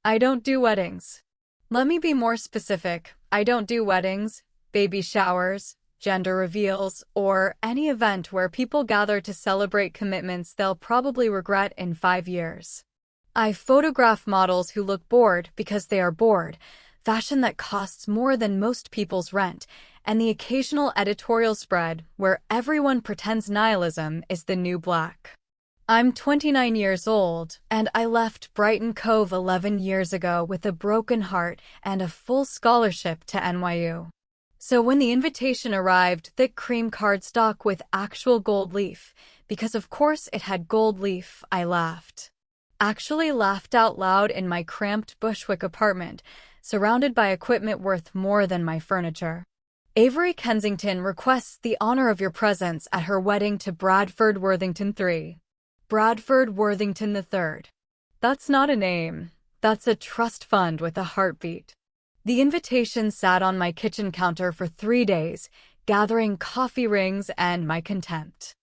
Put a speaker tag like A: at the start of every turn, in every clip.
A: I don't do weddings. Let me be more specific. I don't do weddings, baby showers, gender reveals, or any event where people gather to celebrate commitments they'll probably regret in 5 years. I photograph models who look bored because they are bored, fashion that costs more than most people's rent, and the occasional editorial spread where everyone pretends nihilism is the new black. I'm 29 years old, and I left Brighton Cove 11 years ago with a broken heart and a full scholarship to NYU. So when the invitation arrived, thick cream cardstock with actual gold leaf, because of course it had gold leaf, I laughed. Actually laughed out loud in my cramped Bushwick apartment, surrounded by equipment worth more than my furniture. Avery Kensington requests the honor of your presence at her wedding to Bradford Worthington III. Bradford Worthington III. That's not a name. That's a trust fund with a heartbeat. The invitation sat on my kitchen counter for 3 days, gathering coffee rings and my contempt.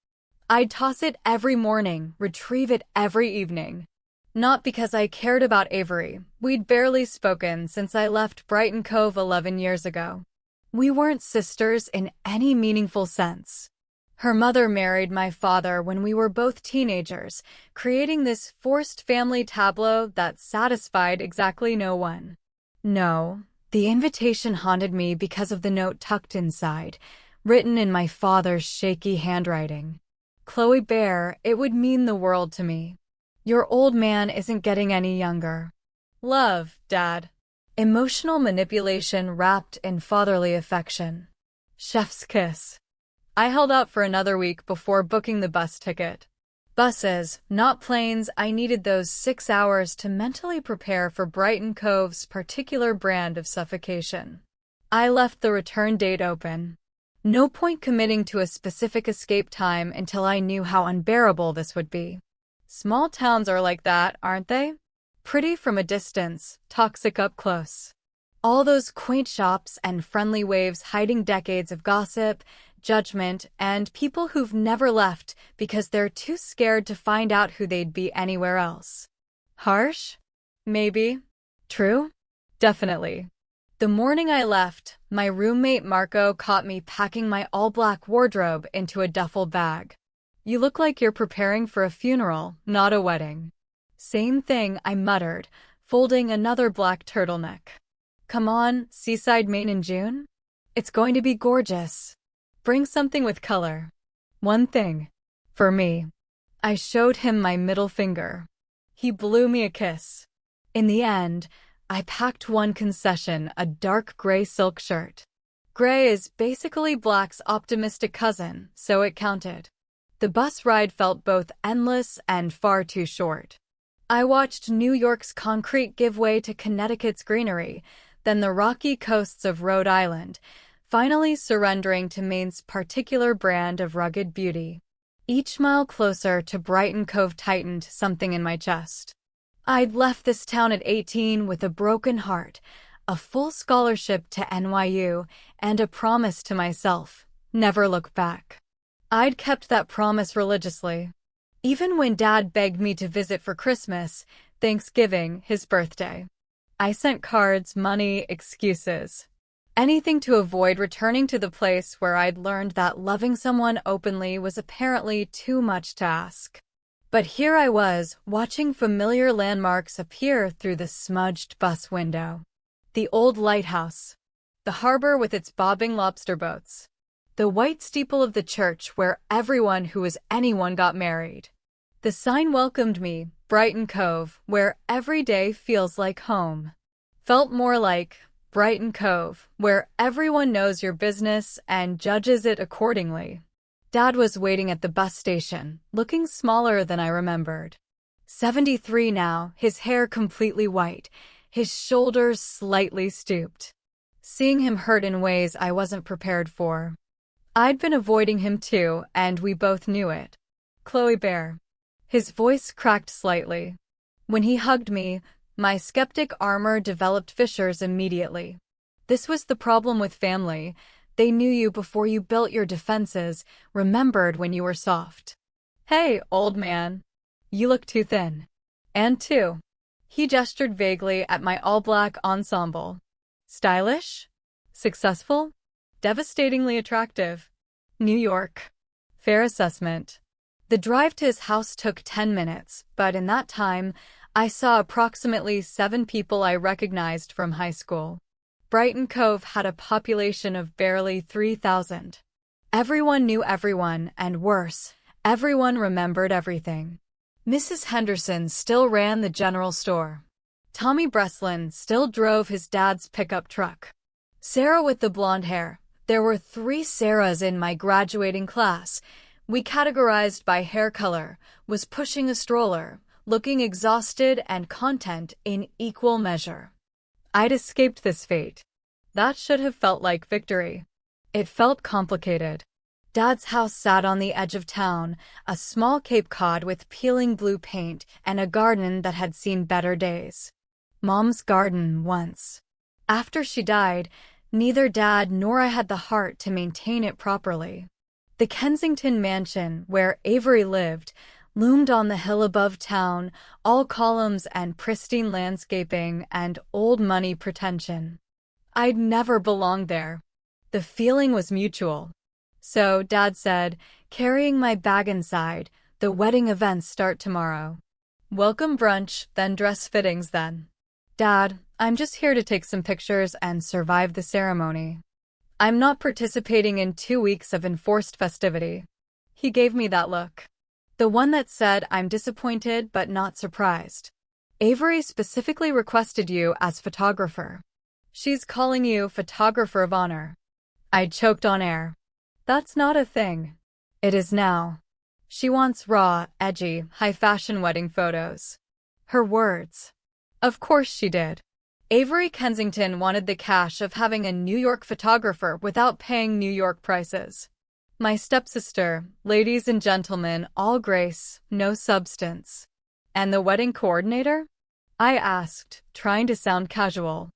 A: I'd toss it every morning, retrieve it every evening. Not because I cared about Avery. We'd barely spoken since I left Brighton Cove 11 years ago. We weren't sisters in any meaningful sense. Her mother married my father when we were both teenagers, creating this forced family tableau that satisfied exactly no one. No, the invitation haunted me because of the note tucked inside, written in my father's shaky handwriting. Chloe Bear, it would mean the world to me. Your old man isn't getting any younger. Love, Dad. Emotional manipulation wrapped in fatherly affection. Chef's kiss. I held out for another week before booking the bus ticket. Buses, not planes. I needed those 6 hours to mentally prepare for Brighton Cove's particular brand of suffocation. I left the return date open. No point committing to a specific escape time until I knew how unbearable this would be. Small towns are like that, aren't they? Pretty from a distance, toxic up close. All those quaint shops and friendly waves hiding decades of gossip, judgment, and people who've never left because they're too scared to find out who they'd be anywhere else. Harsh? Maybe. True? Definitely. The morning I left, my roommate Marco caught me packing my all-black wardrobe into a duffel bag. You look like you're preparing for a funeral, not a wedding. Same thing, I muttered, folding another black turtleneck. Come on, seaside Maine in June? It's going to be gorgeous. Bring something with color. One thing. For me. I showed him my middle finger. He blew me a kiss. In the end, I packed one concession, a dark gray silk shirt. Gray is basically black's optimistic cousin, so it counted. The bus ride felt both endless and far too short. I watched New York's concrete give way to Connecticut's greenery, then the rocky coasts of Rhode Island, finally surrendering to Maine's particular brand of rugged beauty. Each mile closer to Brighton Cove tightened something in my chest. I'd left this town at 18 with a broken heart, a full scholarship to NYU, and a promise to myself, never look back. I'd kept that promise religiously. Even when Dad begged me to visit for Christmas, Thanksgiving, his birthday. I sent cards, money, excuses. Anything to avoid returning to the place where I'd learned that loving someone openly was apparently too much to ask. But here I was, watching familiar landmarks appear through the smudged bus window. The old lighthouse. The harbor with its bobbing lobster boats. The white steeple of the church where everyone who was anyone got married. The sign welcomed me, Brighton Cove, where every day feels like home. Felt more like Brighton Cove, where everyone knows your business and judges it accordingly. Dad was waiting at the bus station, looking smaller than I remembered. 73 now, his hair completely white, his shoulders slightly stooped. Seeing him hurt in ways I wasn't prepared for. I'd been avoiding him too, and we both knew it. Chloe Bear. His voice cracked slightly. When he hugged me, my skeptic armor developed fissures immediately. This was the problem with family. They knew you before you built your defenses, remembered when you were soft. Hey, old man. You look too thin. And too He gestured vaguely at my all-black ensemble. Stylish? Successful? Devastatingly attractive. New York. Fair assessment. The drive to his house took 10 minutes, but in that time, I saw approximately 7 people I recognized from high school. Brighton Cove had a population of barely 3,000. Everyone knew everyone, and worse, everyone remembered everything. Mrs. Henderson still ran the general store. Tommy Breslin still drove his dad's pickup truck. Sarah with the blonde hair. There were 3 Sarahs in my graduating class. We categorized by hair color, was pushing a stroller, looking exhausted and content in equal measure. I'd escaped this fate. That should have felt like victory. It felt complicated. Dad's house sat on the edge of town, a small Cape Cod with peeling blue paint and a garden that had seen better days. Mom's garden once. After she died, neither Dad nor I had the heart to maintain it properly. The Kensington mansion, where Avery lived, loomed on the hill above town, all columns and pristine landscaping and old money pretension. I'd never belonged there. The feeling was mutual. So, Dad said, carrying my bag inside, the wedding events start tomorrow. Welcome brunch, then dress fittings then. Dad, I'm just here to take some pictures and survive the ceremony. I'm not participating in 2 weeks of enforced festivity. He gave me that look. The one that said I'm disappointed but not surprised. Avery specifically requested you as photographer. She's calling you photographer of honor. I choked on air. That's not a thing. It is now. She wants raw, edgy, high-fashion wedding photos. Her words. Of course she did. Avery Kensington wanted the cash of having a New York photographer without paying New York prices. My stepsister, ladies and gentlemen, all grace, no substance. And the wedding coordinator? I asked, trying to sound casual.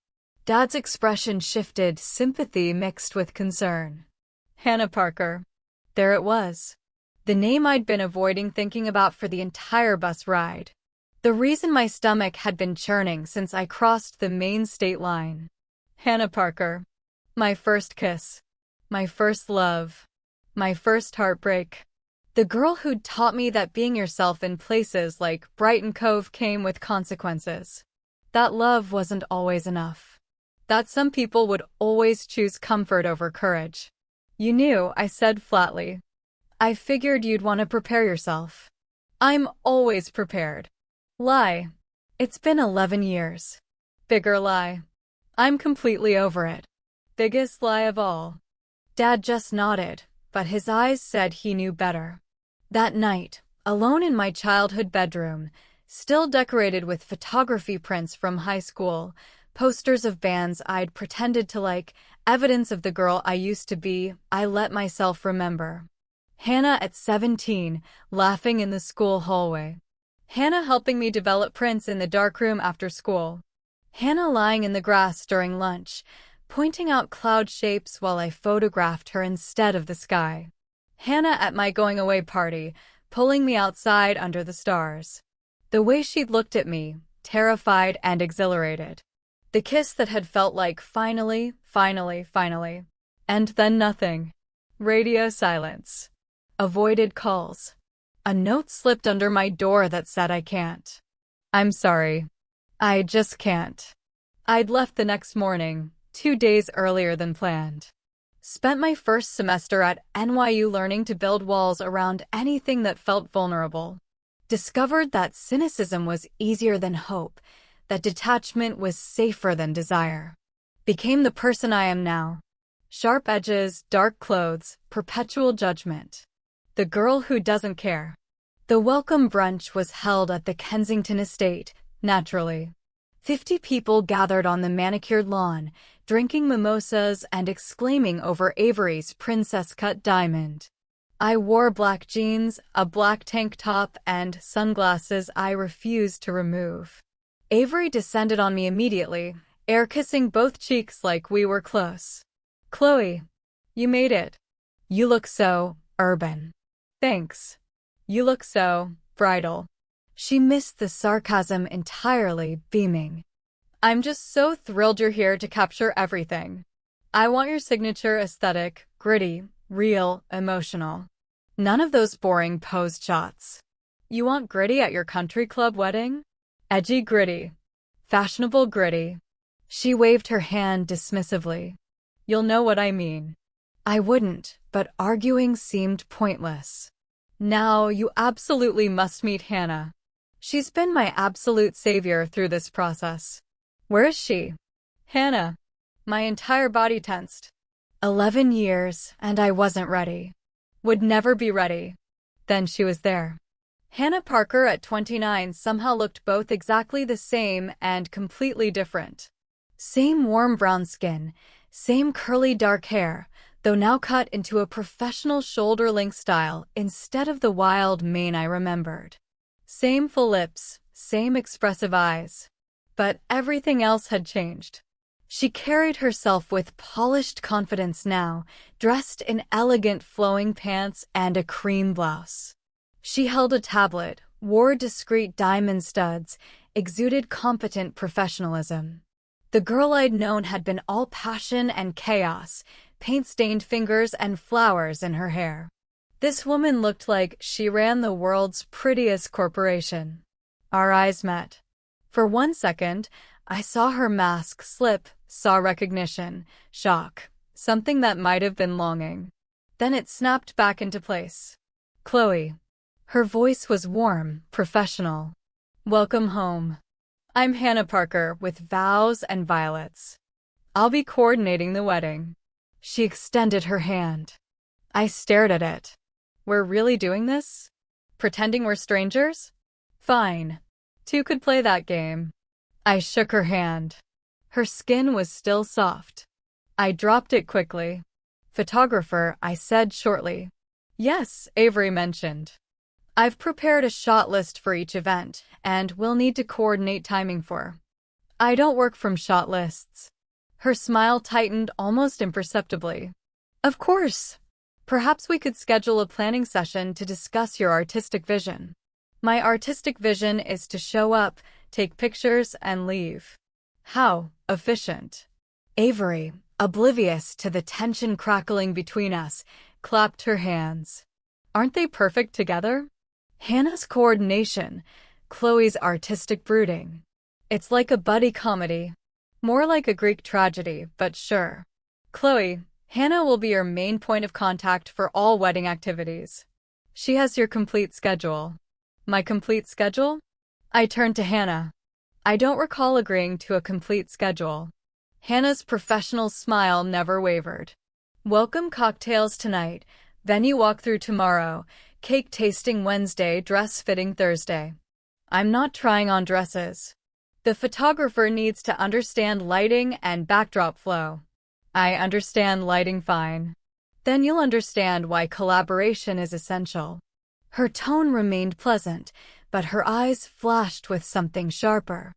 A: Dad's expression shifted, sympathy mixed with concern. Hana Parker. There it was. The name I'd been avoiding thinking about for the entire bus ride. The reason my stomach had been churning since I crossed the Maine state line. Hana Parker. My first kiss. My first love. My first heartbreak. The girl who'd taught me that being yourself in places like Brighton Cove came with consequences. That love wasn't always enough. That some people would always choose comfort over courage. You knew, I said flatly. I figured you'd want to prepare yourself. I'm always prepared. Lie. It's been 11 years. Bigger lie. I'm completely over it. Biggest lie of all. Dad just nodded, but his eyes said he knew better. That night, alone in my childhood bedroom, still decorated with photography prints from high school, posters of bands I'd pretended to like, evidence of the girl I used to be, I let myself remember. Hana at 17, laughing in the school hallway. Hana helping me develop prints in the darkroom after school. Hana lying in the grass during lunch, pointing out cloud shapes while I photographed her instead of the sky. Hana at my going-away party, pulling me outside under the stars. The way she'd looked at me, terrified and exhilarated. The kiss that had felt like finally. And then nothing. Radio silence. Avoided calls. A note slipped under my door that said I can't. I'm sorry. I just can't. I'd left the next morning, 2 days earlier than planned. Spent my first semester at NYU learning to build walls around anything that felt vulnerable. Discovered that cynicism was easier than hope, that detachment was safer than desire. Became the person I am now. Sharp edges, dark clothes, perpetual judgment. The girl who doesn't care. The welcome brunch was held at the Kensington estate, naturally. 50 people gathered on the manicured lawn, drinking mimosas and exclaiming over Avery's princess-cut diamond. I wore black jeans, a black tank top, and sunglasses I refused to remove. Avery descended on me immediately, air-kissing both cheeks like we were close. Chloe, you made it. You look so urban. Thanks. You look so bridal. She missed the sarcasm entirely, beaming. I'm just so thrilled you're here to capture everything. I want your signature aesthetic, gritty, real, emotional. None of those boring posed shots. You want gritty at your country club wedding? Edgy gritty. Fashionable gritty. She waved her hand dismissively. You'll know what I mean. I wouldn't, but arguing seemed pointless. Now you absolutely must meet Hana. She's been my absolute savior through this process. Where is she? Hana. My entire body tensed. 11 years, and I wasn't ready. Would never be ready. Then she was there. Hana Parker at 29 somehow looked both exactly the same and completely different. Same warm brown skin, same curly dark hair, though now cut into a professional shoulder-length style instead of the wild Maine I remembered. Same full lips, same expressive eyes. But everything else had changed. She carried herself with polished confidence now, dressed in elegant flowing pants and a cream blouse. She held a tablet, wore discreet diamond studs, exuded competent professionalism. The girl I'd known had been all passion and chaos, paint-stained fingers and flowers in her hair. This woman looked like she ran the world's prettiest corporation. Our eyes met. For 1 second, I saw her mask slip, saw recognition, shock, something that might have been longing. Then it snapped back into place. Chloe. Her voice was warm, professional. Welcome home. I'm Hana Parker with vows and violets. I'll be coordinating the wedding. She extended her hand. I stared at it. We're really doing this? Pretending we're strangers? Fine. Two could play that game. I shook her hand. Her skin was still soft. I dropped it quickly. Photographer, I said shortly. Yes, Avery mentioned. I've prepared a shot list for each event, and we'll need to coordinate timing for. I don't work from shot lists. Her smile tightened almost imperceptibly. Of course. Perhaps we could schedule a planning session to discuss your artistic vision. My artistic vision is to show up, take pictures, and leave. How efficient. Avery, oblivious to the tension crackling between us, clapped her hands. Aren't they perfect together? Hannah's coordination, Chloe's artistic brooding. It's like a buddy comedy. More like a Greek tragedy, but sure. Chloe, Hana will be your main point of contact for all wedding activities. She has your complete schedule. My complete schedule? I turned to Hana. I don't recall agreeing to a complete schedule. Hannah's professional smile never wavered. Welcome cocktails tonight, venue walkthrough tomorrow, cake tasting Wednesday, dress fitting Thursday. I'm not trying on dresses. The photographer needs to understand lighting and backdrop flow. I understand lighting fine. Then you'll understand why collaboration is essential. Her tone remained pleasant, but her eyes flashed with something sharper.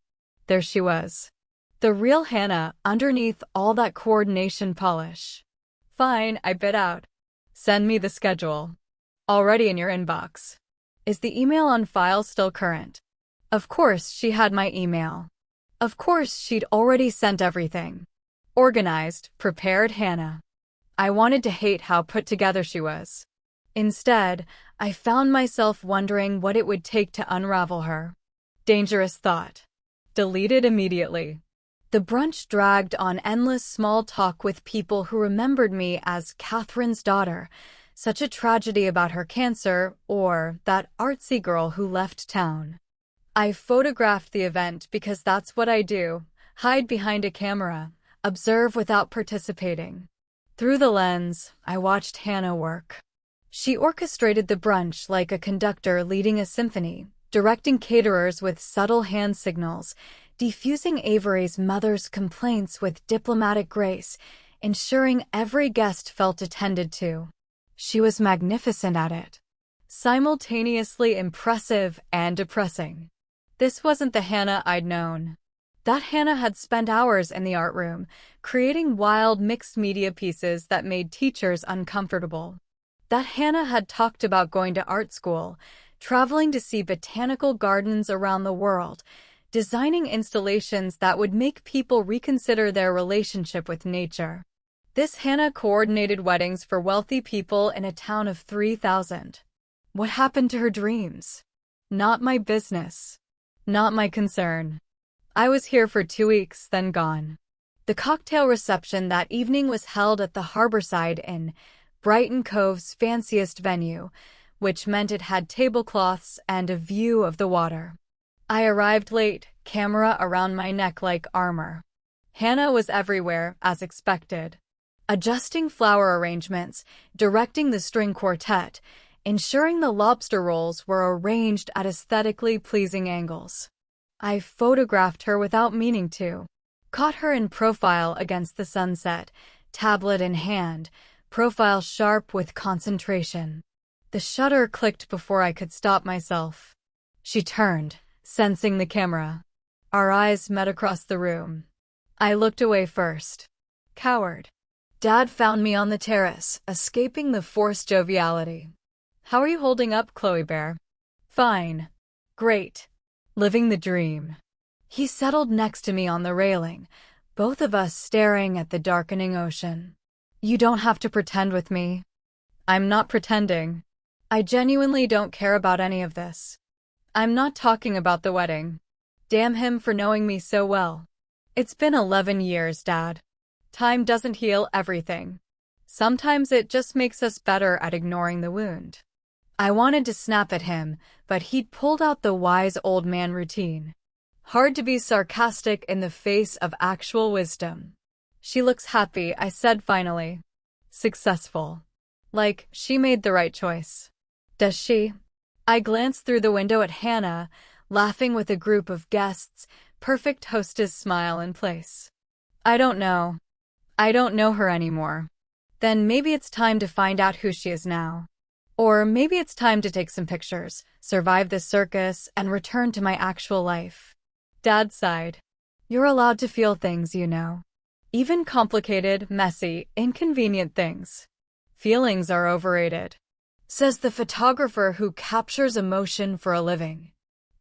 A: There she was. The real Hana underneath all that coordination polish. Fine, I bit out. Send me the schedule. Already in your inbox. Is the email on file still current? Of course she had my email. Of course she'd already sent everything. Organized, prepared Hana. I wanted to hate how put together she was. Instead, I found myself wondering what it would take to unravel her. Dangerous thought. Deleted immediately. The brunch dragged on endless small talk with people who remembered me as Catherine's daughter, such a tragedy about her cancer, or that artsy girl who left town. I photographed the event because that's what I do, hide behind a camera, observe without participating. Through the lens, I watched Hana work. She orchestrated the brunch like a conductor leading a symphony, directing caterers with subtle hand signals, defusing Avery's mother's complaints with diplomatic grace, ensuring every guest felt attended to. She was magnificent at it. Simultaneously impressive and depressing. This wasn't the Hana I'd known. That Hana had spent hours in the art room, creating wild mixed media pieces that made teachers uncomfortable. That Hana had talked about going to art school, traveling to see botanical gardens around the world, designing installations that would make people reconsider their relationship with nature. This Hana coordinated weddings for wealthy people in a town of 3,000. What happened to her dreams? Not my business. Not my concern. I was here for 2 weeks, then gone. The cocktail reception that evening was held at the Harborside Inn, Brighton Cove's fanciest venue, which meant it had tablecloths and a view of the water. I arrived late, camera around my neck like armor. Hana was everywhere, as expected. Adjusting flower arrangements, directing the string quartet, ensuring the lobster rolls were arranged at aesthetically pleasing angles. I photographed her without meaning to. Caught her in profile against the sunset, tablet in hand, profile sharp with concentration. The shutter clicked before I could stop myself. She turned, sensing the camera. Our eyes met across the room. I looked away first. Coward. Dad found me on the terrace, escaping the forced joviality. How are you holding up, Chloe Bear? Fine. Great. Living the dream. He settled next to me on the railing, both of us staring at the darkening ocean. You don't have to pretend with me. I'm not pretending. I genuinely don't care about any of this. I'm not talking about the wedding. Damn him for knowing me so well. It's been 11 years, Dad. Time doesn't heal everything. Sometimes it just makes us better at ignoring the wound. I wanted to snap at him, but he'd pulled out the wise old man routine. Hard to be sarcastic in the face of actual wisdom. She looks happy, I said finally. Successful. Like, she made the right choice. Does she? I glanced through the window at Hana, laughing with a group of guests, perfect hostess smile in place. I don't know. I don't know her anymore. Then maybe it's time to find out who she is now. Or maybe it's time to take some pictures, survive this circus, and return to my actual life. Dad sighed. You're allowed to feel things, you know. Even complicated, messy, inconvenient things. Feelings are overrated. Says the photographer who captures emotion for a living.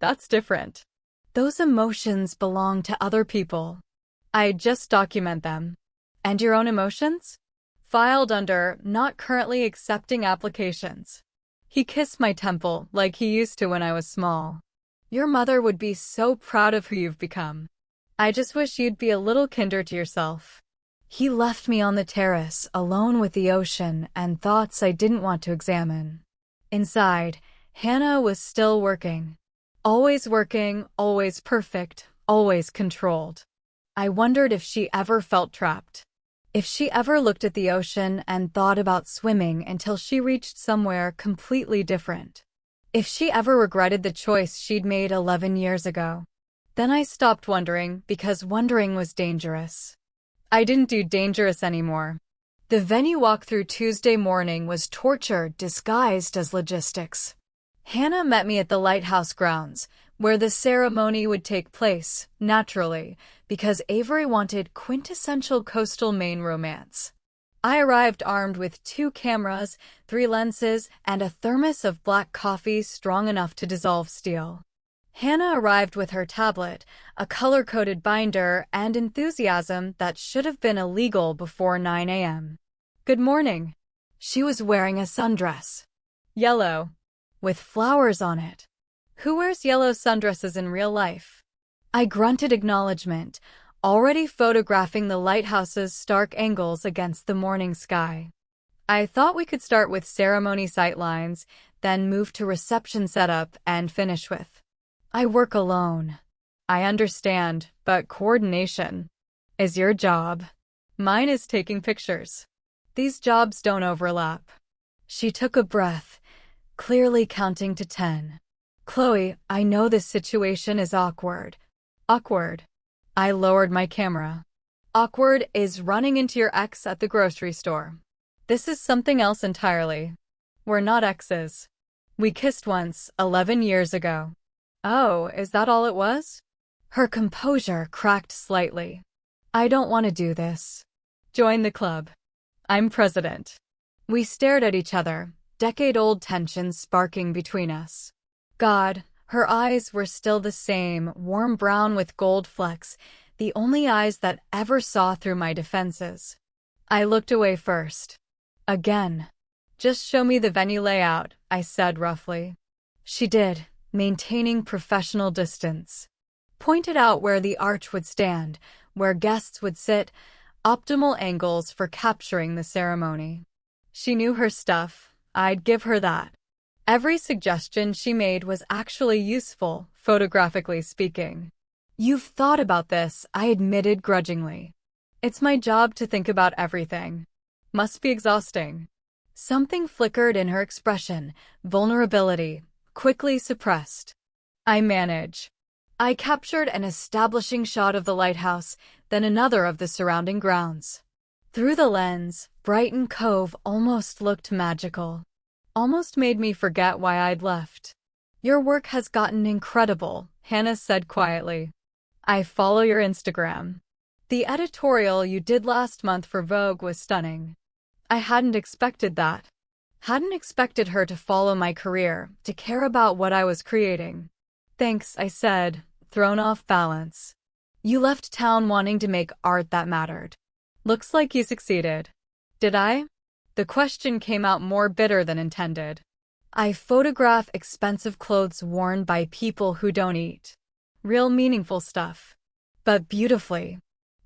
A: That's different. Those emotions belong to other people. I just document them. And your own emotions? Filed under not currently accepting applications. He kissed my temple like he used to when I was small. Your mother would be so proud of who you've become. I just wish you'd be a little kinder to yourself. He left me on the terrace, alone with the ocean and thoughts I didn't want to examine. Inside, Hana was still working. Always working, always perfect, always controlled. I wondered if she ever felt trapped. If she ever looked at the ocean and thought about swimming until she reached somewhere completely different. If she ever regretted the choice she'd made 11 years ago. Then I stopped wondering because wondering was dangerous. I didn't do dangerous anymore. The venue walkthrough Tuesday morning was torture disguised as logistics. Hana met me at the lighthouse grounds, where the ceremony would take place, naturally, because Avery wanted quintessential coastal Maine romance. I arrived armed with 2 cameras, 3 lenses, and a thermos of black coffee strong enough to dissolve steel. Hana arrived with her tablet, a color-coded binder, and enthusiasm that should have been illegal before 9 a.m. Good morning. She was wearing a sundress. Yellow. With flowers on it. Who wears yellow sundresses in real life? I grunted acknowledgement, already photographing the lighthouse's stark angles against the morning sky. I thought we could start with ceremony sightlines, then move to reception setup and finish with. I work alone. I understand, but coordination is your job. Mine is taking pictures. These jobs don't overlap. She took a breath, clearly counting to 10. Chloe, I know this situation is awkward. Awkward. I lowered my camera. Awkward is running into your ex at the grocery store. This is something else entirely. We're not exes. We kissed once, 11 years ago. Oh, is that all it was? Her composure cracked slightly. I don't want to do this. Join the club. I'm president. We stared at each other, decade-old tension sparking between us. God, her eyes were still the same, warm brown with gold flecks, the only eyes that ever saw through my defenses. I looked away first. Again. Just show me the venue layout, I said roughly. She did, maintaining professional distance. Pointed out where the arch would stand, where guests would sit, optimal angles for capturing the ceremony. She knew her stuff, I'd give her that. Every suggestion she made was actually useful, photographically speaking. You've thought about this, I admitted grudgingly. It's my job to think about everything. Must be exhausting. Something flickered in her expression, vulnerability, quickly suppressed. I manage. I captured an establishing shot of the lighthouse, then another of the surrounding grounds. Through the lens, Brighton Cove almost looked magical. Almost made me forget why I'd left. Your work has gotten incredible, Hana said quietly. I follow your Instagram. The editorial you did last month for Vogue was stunning. I hadn't expected that. Hadn't expected her to follow my career, to care about what I was creating. Thanks, I said, thrown off balance. You left town wanting to make art that mattered. Looks like you succeeded. Did I? The question came out more bitter than intended. I photograph expensive clothes worn by people who don't eat. Real meaningful stuff. But beautifully.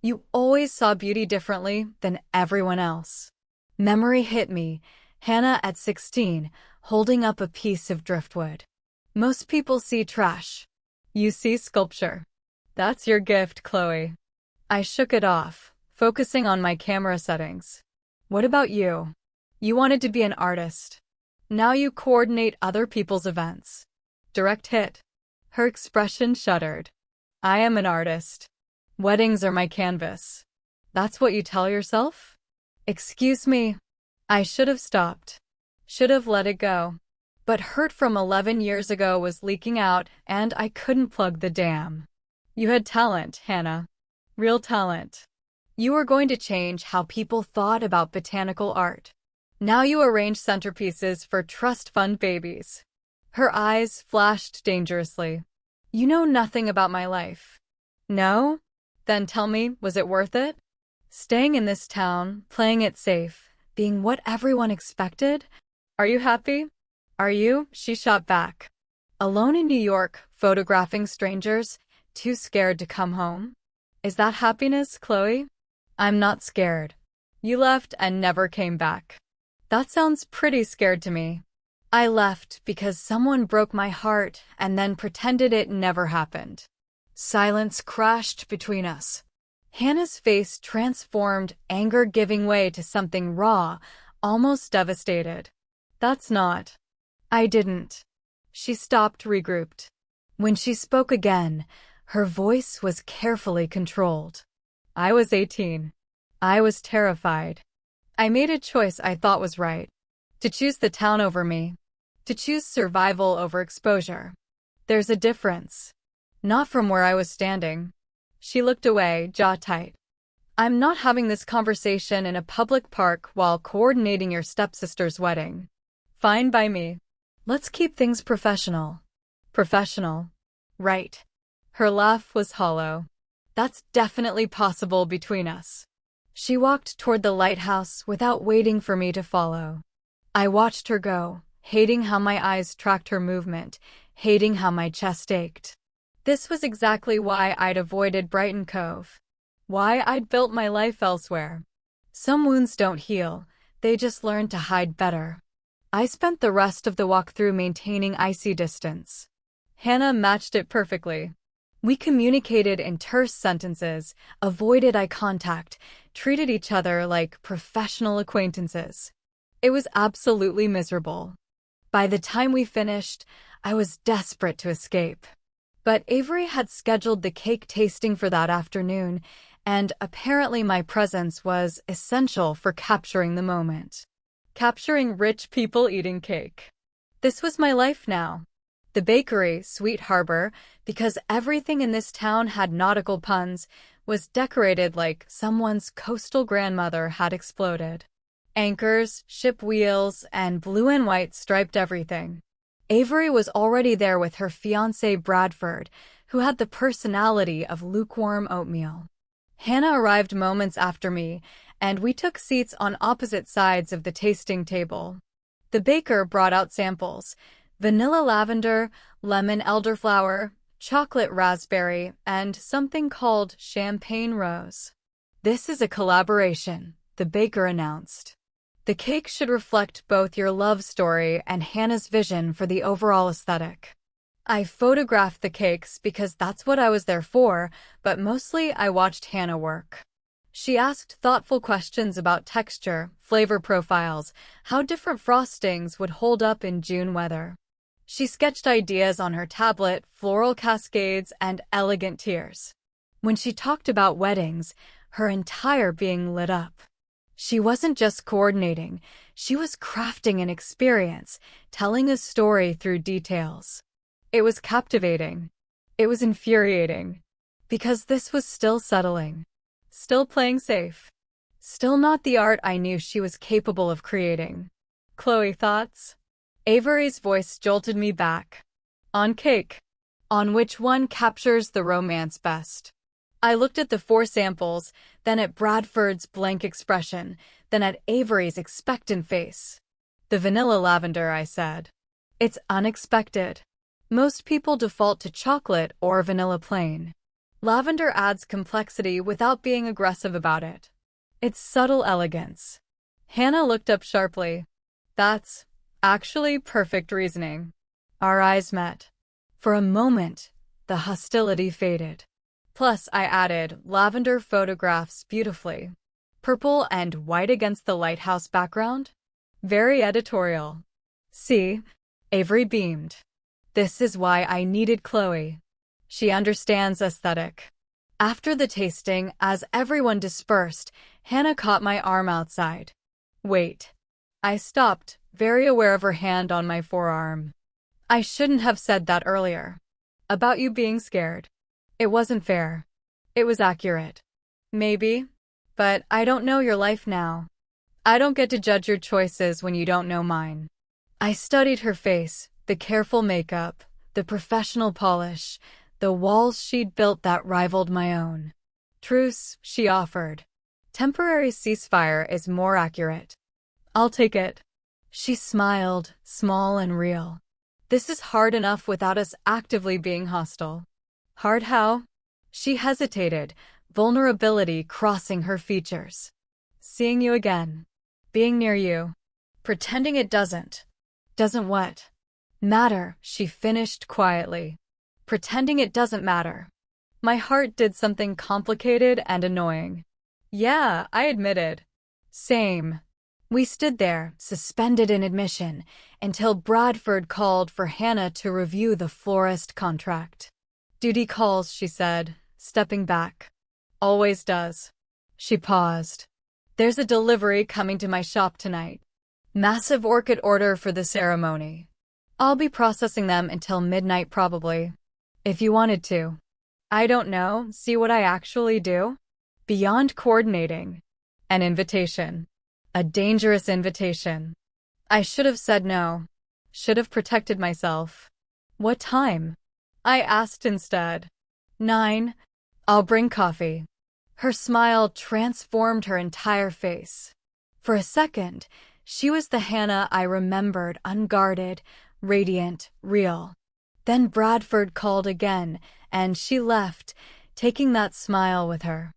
A: You always saw beauty differently than everyone else. Memory hit me, Hana at 16, holding up a piece of driftwood. Most people see trash. You see sculpture. That's your gift, Chloe. I shook it off, focusing on my camera settings. What about you? You wanted to be an artist. Now you coordinate other people's events. Direct hit. Her expression shuddered. I am an artist. Weddings are my canvas. That's what you tell yourself? Excuse me. I should have stopped. Should have let it go. But hurt from 11 years ago was leaking out, and I couldn't plug the dam. You had talent, Hana. Real talent. You were going to change how people thought about botanical art. Now you arrange centerpieces for trust fund babies. Her eyes flashed dangerously. You know nothing about my life. No? Then tell me, was it worth it? Staying in this town, playing it safe, being what everyone expected? Are you happy? Are you? She shot back. Alone in New York, photographing strangers, too scared to come home? Is that happiness, Chloe? I'm not scared. You left and never came back. That sounds pretty scared to me. I left because someone broke my heart and then pretended it never happened. Silence crashed between us. Hana's face transformed, anger giving way to something raw, almost devastated. That's not. I didn't. She stopped, regrouped. When she spoke again, her voice was carefully controlled. I was 18. I was terrified. I made a choice I thought was right. To choose the town over me. To choose survival over exposure. There's a difference. Not from where I was standing. She looked away, jaw tight. I'm not having this conversation in a public park while coordinating your stepsister's wedding. Fine by me. Let's keep things professional. Professional. Right. Her laugh was hollow. That's definitely possible between us. She walked toward the lighthouse without waiting for me to follow. I watched her go, hating how my eyes tracked her movement, hating how my chest ached. This was exactly why I'd avoided Brighton Cove. Why I'd built my life elsewhere. Some wounds don't heal, they just learn to hide better. I spent the rest of the walk through maintaining icy distance. Hana matched it perfectly. We communicated in terse sentences, avoided eye contact, treated each other like professional acquaintances. It was absolutely miserable. By the time we finished, I was desperate to escape. But Avery had scheduled the cake tasting for that afternoon, and apparently my presence was essential for capturing the moment. Capturing rich people eating cake. This was my life now. The bakery, Sweet Harbor, because everything in this town had nautical puns, was decorated like someone's coastal grandmother had exploded. Anchors, ship wheels, and blue and white striped everything. Avery was already there with her fiancé Bradford, who had the personality of lukewarm oatmeal. Hana arrived moments after me, and we took seats on opposite sides of the tasting table. The baker brought out samples: vanilla lavender, lemon elderflower, chocolate raspberry, and something called champagne rose. "This is a collaboration," the baker announced. "The cake should reflect both your love story and Hannah's vision for the overall aesthetic." I photographed the cakes because that's what I was there for, but mostly I watched Hana work. She asked thoughtful questions about texture, flavor profiles, how different frostings would hold up in June weather. She sketched ideas on her tablet, floral cascades, and elegant tiers. When she talked about weddings, her entire being lit up. She wasn't just coordinating, she was crafting an experience, telling a story through details. It was captivating. It was infuriating. Because this was still settling. Still playing safe. Still not the art I knew she was capable of creating. "Chloe, thoughts?" Avery's voice jolted me back. "On cake. On which one captures the romance best?" I looked at the 4 samples, then at Bradford's blank expression, then at Avery's expectant face. "The vanilla lavender," I said. "It's unexpected. Most people default to chocolate or vanilla plain. Lavender adds complexity without being aggressive about it. It's subtle elegance." Hana looked up sharply. "That's actually perfect reasoning." Our eyes met. For a moment, the hostility faded. "Plus," I added, "lavender photographs beautifully. Purple and white against the lighthouse background. Very editorial." "See?" Avery beamed. "This is why I needed Chloe. She understands aesthetic." After the tasting, as everyone dispersed, Hana caught my arm outside. "Wait." I stopped, very aware of her hand on my forearm. "I shouldn't have said that earlier. About you being scared. It wasn't fair. It was accurate. Maybe. But I don't know your life now. I don't get to judge your choices when you don't know mine." I studied her face, the careful makeup, the professional polish, the walls she'd built that rivaled my own. "Truce," she offered. "Temporary ceasefire is more accurate." "I'll take it." She smiled, small and real. "This is hard enough without us actively being hostile." "Hard how?" She hesitated, vulnerability crossing her features. "Seeing you again. Being near you. Pretending it doesn't." "Doesn't what?" "Matter," she finished quietly. "Pretending it doesn't matter." My heart did something complicated and annoying. "Yeah," I admitted. "Same." We stood there, suspended in admission, until Bradford called for Hana to review the florist contract. "Duty calls," she said, stepping back. "Always does." She paused. "There's a delivery coming to my shop tonight. Massive orchid order for the ceremony. I'll be processing them until midnight probably. If you wanted to." "I don't know, see what I actually do?" "Beyond coordinating. An invitation. A dangerous invitation." I should have said no. Should have protected myself. "What time?" I asked instead. 9. "I'll bring coffee." Her smile transformed her entire face. For a second, she was the Hana I remembered, unguarded, radiant, real. Then Bradford called again, and she left, taking that smile with her.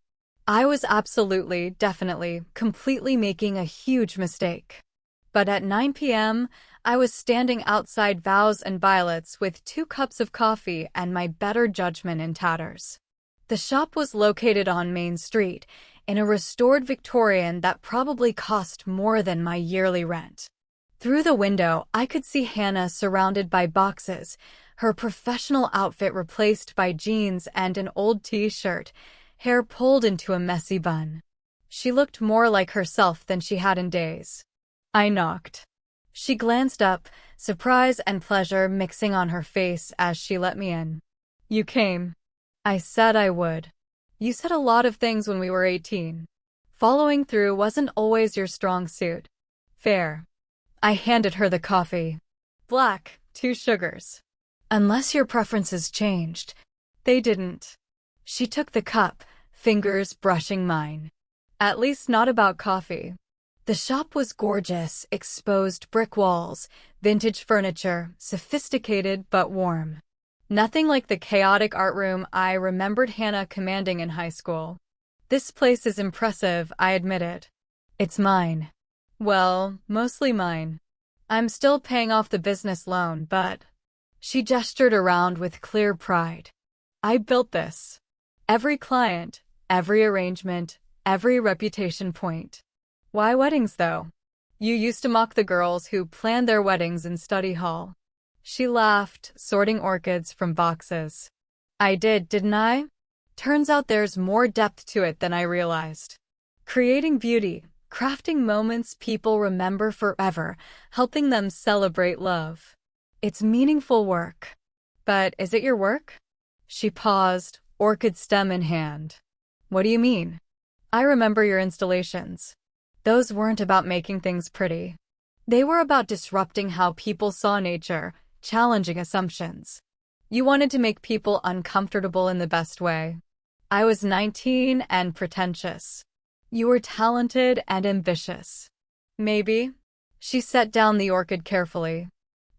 A: I was absolutely, definitely, completely making a huge mistake. But at 9 p.m., I was standing outside Vows and Violets with 2 cups of coffee and my better judgment in tatters. The shop was located on Main Street, in a restored Victorian that probably cost more than my yearly rent. Through the window, I could see Hana surrounded by boxes, her professional outfit replaced by jeans and an old t-shirt, hair pulled into a messy bun. She looked more like herself than she had in days. I knocked. She glanced up, surprise and pleasure mixing on her face as she let me in. "You came." I said I would. "You said a lot of things when we were 18. Following through wasn't always your strong suit." "Fair." I handed her the coffee. "Black, 2 sugars. Unless your preferences changed. They didn't. She took the cup, fingers brushing mine. At least not about coffee. The shop was gorgeous, exposed brick walls, vintage furniture, sophisticated but warm. Nothing like the chaotic art room I remembered Hana commanding in high school. This place is impressive, I admitted. It's mine. Well, mostly mine. I'm still paying off the business loan, but... She gestured around with clear pride. I built this. Every client, every arrangement, every reputation point. Why weddings, though? You used to mock the girls who planned their weddings in study hall. She laughed, sorting orchids from boxes. I did, didn't I? Turns out there's more depth to it than I realized. Creating beauty, crafting moments people remember forever, helping them celebrate love. It's meaningful work. But is it your work? She paused, orchid stem in hand. What do you mean? I remember your installations. Those weren't about making things pretty. They were about disrupting how people saw nature, challenging assumptions. You wanted to make people uncomfortable in the best way. I was 19 and pretentious. You were talented and ambitious. Maybe. She set down the orchid carefully.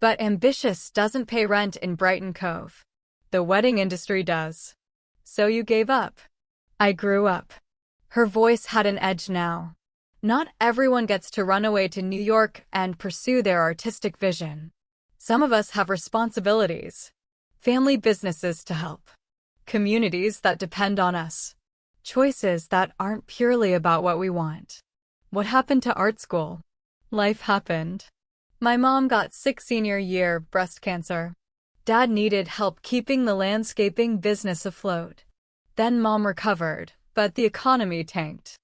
A: But ambitious doesn't pay rent in Brighton Cove. The wedding industry does. So you gave up. I grew up. Her voice had an edge now. Not everyone gets to run away to New York and pursue their artistic vision. Some of us have responsibilities. Family businesses to help. Communities that depend on us. Choices that aren't purely about what we want. What happened to art school? Life happened. My mom got sick senior year, breast cancer. Dad needed help keeping the landscaping business afloat. Then Mom recovered, but the economy tanked.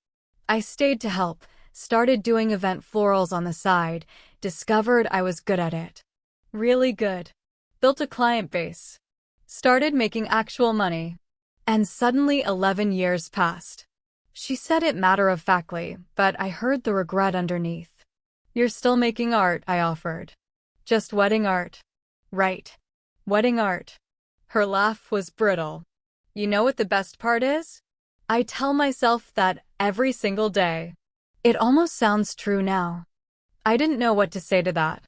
A: I stayed to help, started doing event florals on the side, discovered I was good at it. Really good. Built a client base. Started making actual money. And suddenly 11 years passed. She said it matter-of-factly, but I heard the regret underneath. You're still making art, I offered. Just wedding art. Right. Wedding art. Her laugh was brittle. You know what the best part is? I tell myself that every single day. It almost sounds true now. I didn't know what to say to that.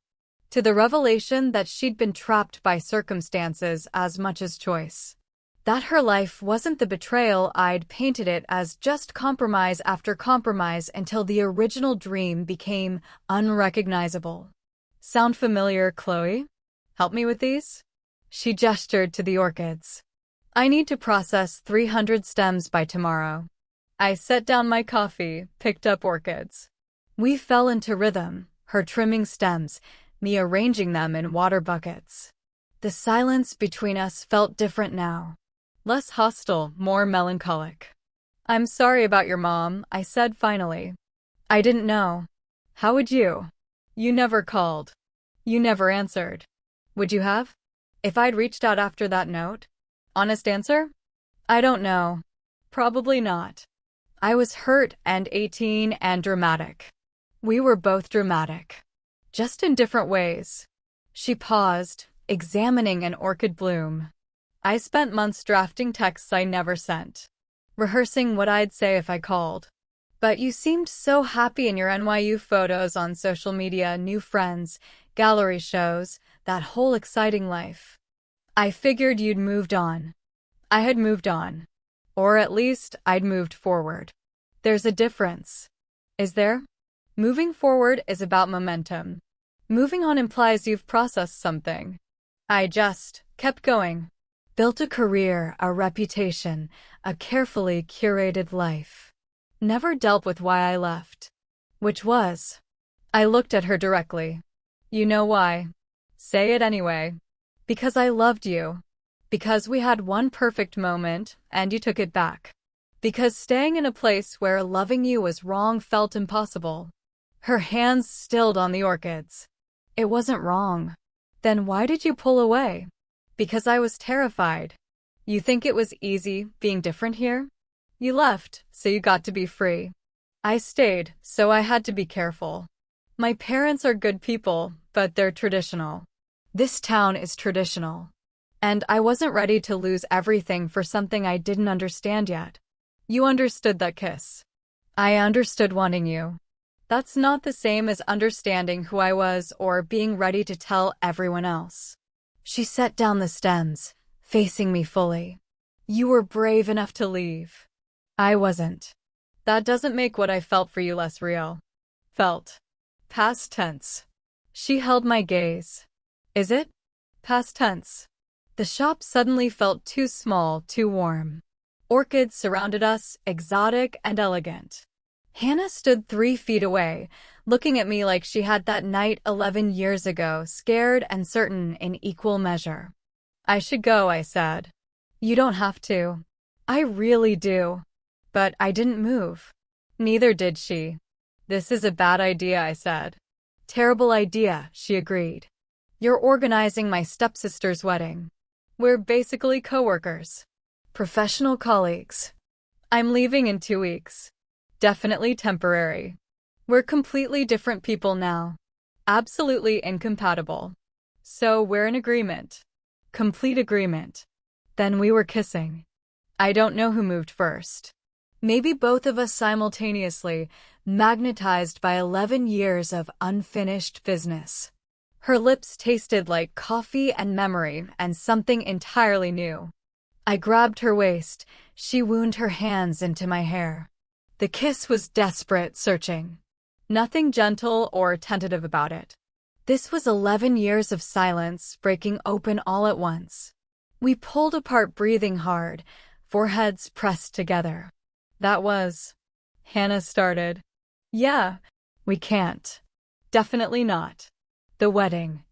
A: To the revelation that she'd been trapped by circumstances as much as choice. That her life wasn't the betrayal I'd painted it as, just compromise after compromise until the original dream became unrecognizable. Sound familiar, Chloe? Help me with these? She gestured to the orchids. I need to process 300 stems by tomorrow. I set down my coffee, picked up orchids. We fell into rhythm, her trimming stems, me arranging them in water buckets. The silence between us felt different now. Less hostile, more melancholic. I'm sorry about your mom, I said finally. I didn't know. How would you? You never called. You never answered. Would you have? If I'd reached out after that note? Honest answer? I don't know. Probably not. I was hurt and 18 and dramatic. We were both dramatic. Just in different ways. She paused, examining an orchid bloom. I spent months drafting texts I never sent. Rehearsing what I'd say if I called. But you seemed so happy in your NYU photos on social media, new friends, gallery shows, that whole exciting life. I figured you'd moved on. I had moved on. Or at least, I'd moved forward. There's a difference. Is there? Moving forward is about momentum. Moving on implies you've processed something. I just kept going. Built a career, a reputation, a carefully curated life. Never dealt with why I left. Which was. I looked at her directly. You know why. Say it anyway. Because I loved you. Because we had one perfect moment, and you took it back. Because staying in a place where loving you was wrong felt impossible. Her hands stilled on the orchids. It wasn't wrong. Then why did you pull away? Because I was terrified. You think it was easy being different here? You left, so you got to be free. I stayed, so I had to be careful. My parents are good people, but they're traditional. This town is traditional. And I wasn't ready to lose everything for something I didn't understand yet. You understood that kiss. I understood wanting you. That's not the same as understanding who I was or being ready to tell everyone else. She set down the stems, facing me fully. You were brave enough to leave. I wasn't. That doesn't make what I felt for you less real. Felt. Past tense. She held my gaze. Is it? Past tense. The shop suddenly felt too small, too warm. Orchids surrounded us, exotic and elegant. Hana stood 3 feet away, looking at me like she had that night 11 years ago, scared and certain in equal measure. I should go, I said. You don't have to. I really do. But I didn't move. Neither did she. This is a bad idea, I said. Terrible idea, she agreed. You're organizing my stepsister's wedding. We're basically coworkers. Professional colleagues. I'm leaving in 2 weeks. Definitely temporary. We're completely different people now. Absolutely incompatible. So we're in agreement. Complete agreement. Then we were kissing. I don't know who moved first. Maybe both of us simultaneously, magnetized by 11 years of unfinished business. Her lips tasted like coffee and memory and something entirely new. I grabbed her waist. She wound her hands into my hair. The kiss was desperate, searching. Nothing gentle or tentative about it. This was 11 years of silence breaking open all at once. We pulled apart, breathing hard, foreheads pressed together. That was... Hana started. Yeah, we can't. Definitely not. The wedding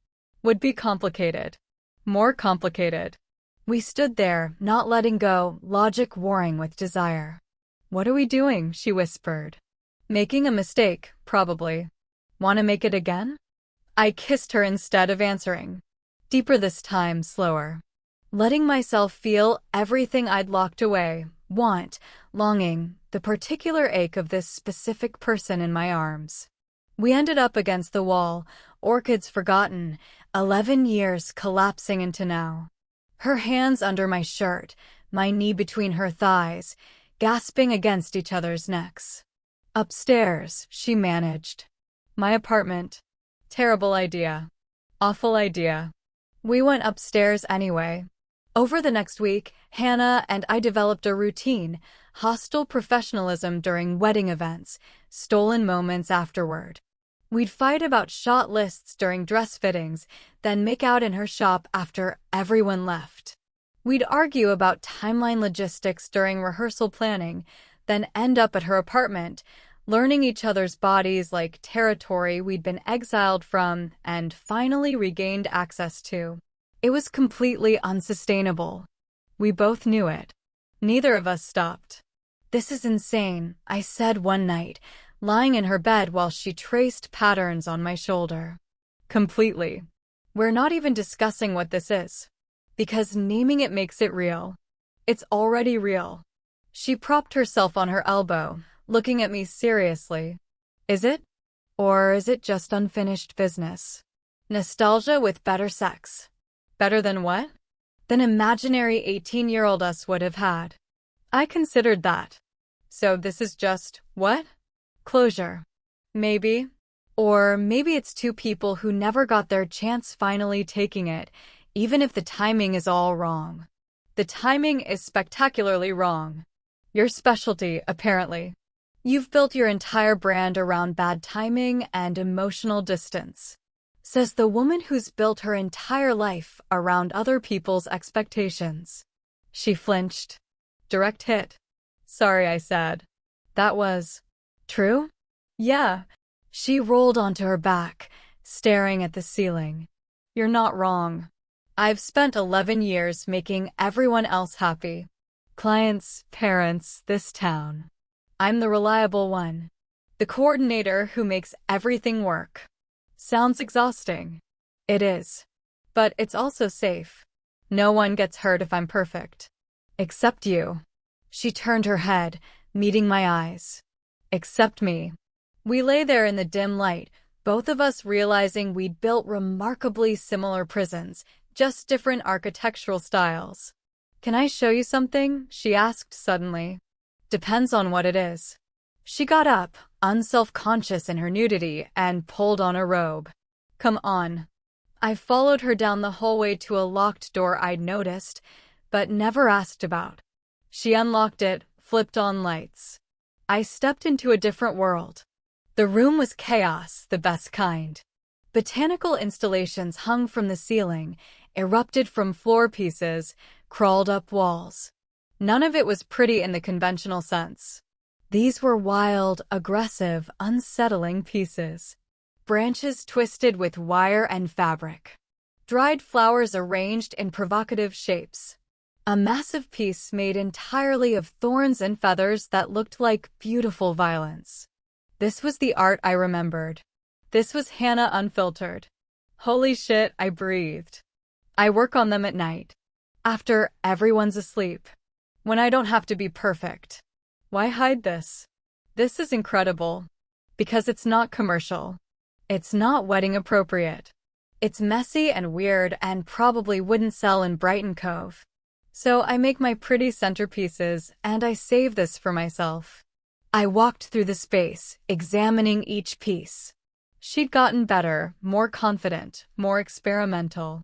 A: would be complicated. More complicated. We stood there, not letting go, logic warring with desire. What are we doing? She whispered. Making a mistake, probably. Want to make it again? I kissed her instead of answering. Deeper this time, slower. Letting myself feel everything I'd locked away, want, longing, the particular ache of this specific person in my arms. We ended up against the wall, orchids forgotten, 11 years collapsing into now. Her hands under my shirt, my knee between her thighs, gasping against each other's necks. Upstairs, she managed. My apartment. Terrible idea. Awful idea. We went upstairs anyway. Over the next week, Hana and I developed a routine, hostile professionalism during wedding events, stolen moments afterward. We'd fight about shot lists during dress fittings, then make out in her shop after everyone left. We'd argue about timeline logistics during rehearsal planning, then end up at her apartment, learning each other's bodies like territory we'd been exiled from and finally regained access to. It was completely unsustainable. We both knew it. Neither of us stopped. This is insane, I said one night, lying in her bed while she traced patterns on my shoulder. Completely. We're not even discussing what this is. Because naming it makes it real. It's already real. She propped herself on her elbow, looking at me seriously. Is it? Or is it just unfinished business? Nostalgia with better sex. Better than what? Than imaginary 18-year-old us would have had. I considered that. So this is just, what? Closure. Maybe. Or maybe it's two people who never got their chance finally taking it, even if the timing is all wrong. The timing is spectacularly wrong. Your specialty, apparently. You've built your entire brand around bad timing and emotional distance. Says the woman who's built her entire life around other people's expectations. She flinched. Direct hit. Sorry, I said. That was... true? Yeah. She rolled onto her back, staring at the ceiling. You're not wrong. I've spent 11 years making everyone else happy. Clients, parents, this town. I'm the reliable one. The coordinator who makes everything work. Sounds exhausting. It is. But it's also safe. No one gets hurt if I'm perfect. Except you. She turned her head, meeting my eyes. Except me. We lay there in the dim light, both of us realizing we'd built remarkably similar prisons, just different architectural styles. "Can I show you something?" she asked suddenly. "Depends on what it is." She got up, unself-conscious in her nudity, and pulled on a robe. "Come on." I followed her down the hallway to a locked door I'd noticed, but never asked about. She unlocked it, flipped on lights. I stepped into a different world. The room was chaos, the best kind. Botanical installations hung from the ceiling, erupted from floor pieces, crawled up walls. None of it was pretty in the conventional sense. These were wild, aggressive, unsettling pieces. Branches twisted with wire and fabric. Dried flowers arranged in provocative shapes. A massive piece made entirely of thorns and feathers that looked like beautiful violence. This was the art I remembered. This was Hana unfiltered. Holy shit, I breathed. I work on them at night. After everyone's asleep. When I don't have to be perfect. Why hide this? This is incredible. Because it's not commercial. It's not wedding appropriate. It's messy and weird and probably wouldn't sell in Brighton Cove. So I make my pretty centerpieces and I save this for myself. I walked through the space, examining each piece. She'd gotten better, more confident, more experimental.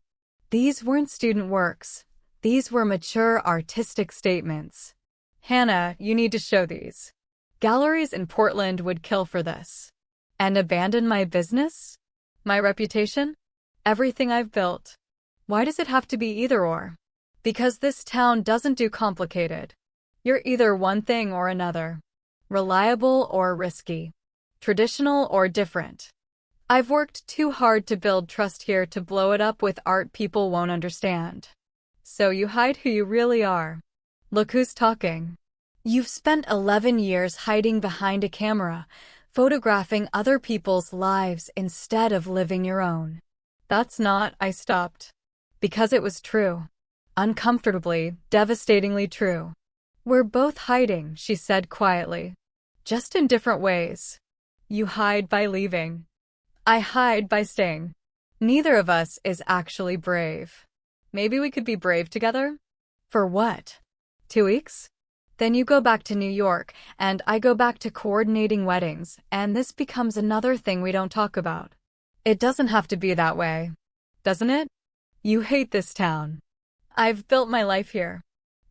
A: These weren't student works. These were mature artistic statements. "Hana, you need to show these. Galleries in Portland would kill for this." And abandon my business? My reputation? Everything I've built. Why does it have to be either or? Because this town doesn't do complicated. You're either one thing or another. Reliable or risky. Traditional or different. I've worked too hard to build trust here to blow it up with art people won't understand. So you hide who you really are. Look who's talking. You've spent 11 years hiding behind a camera, photographing other people's lives instead of living your own. That's not, I stopped. Because it was true. Uncomfortably, devastatingly true. "We're both hiding," she said quietly. "Just in different ways. You hide by leaving. I hide by staying. Neither of us is actually brave. Maybe we could be brave together? For what? 2 weeks? Then you go back to New York, and I go back to coordinating weddings, and this becomes another thing we don't talk about. It doesn't have to be that way. Doesn't it? You hate this town. I've built my life here.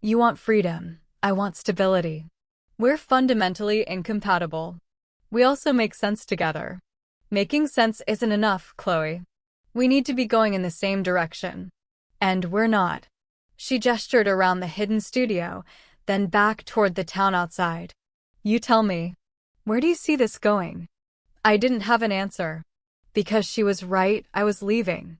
A: You want freedom. I want stability. We're fundamentally incompatible. We also make sense together. Making sense isn't enough, Chloe. We need to be going in the same direction. And we're not." She gestured around the hidden studio, then back toward the town outside. "You tell me. Where do you see this going?" I didn't have an answer. Because she was right, I was leaving.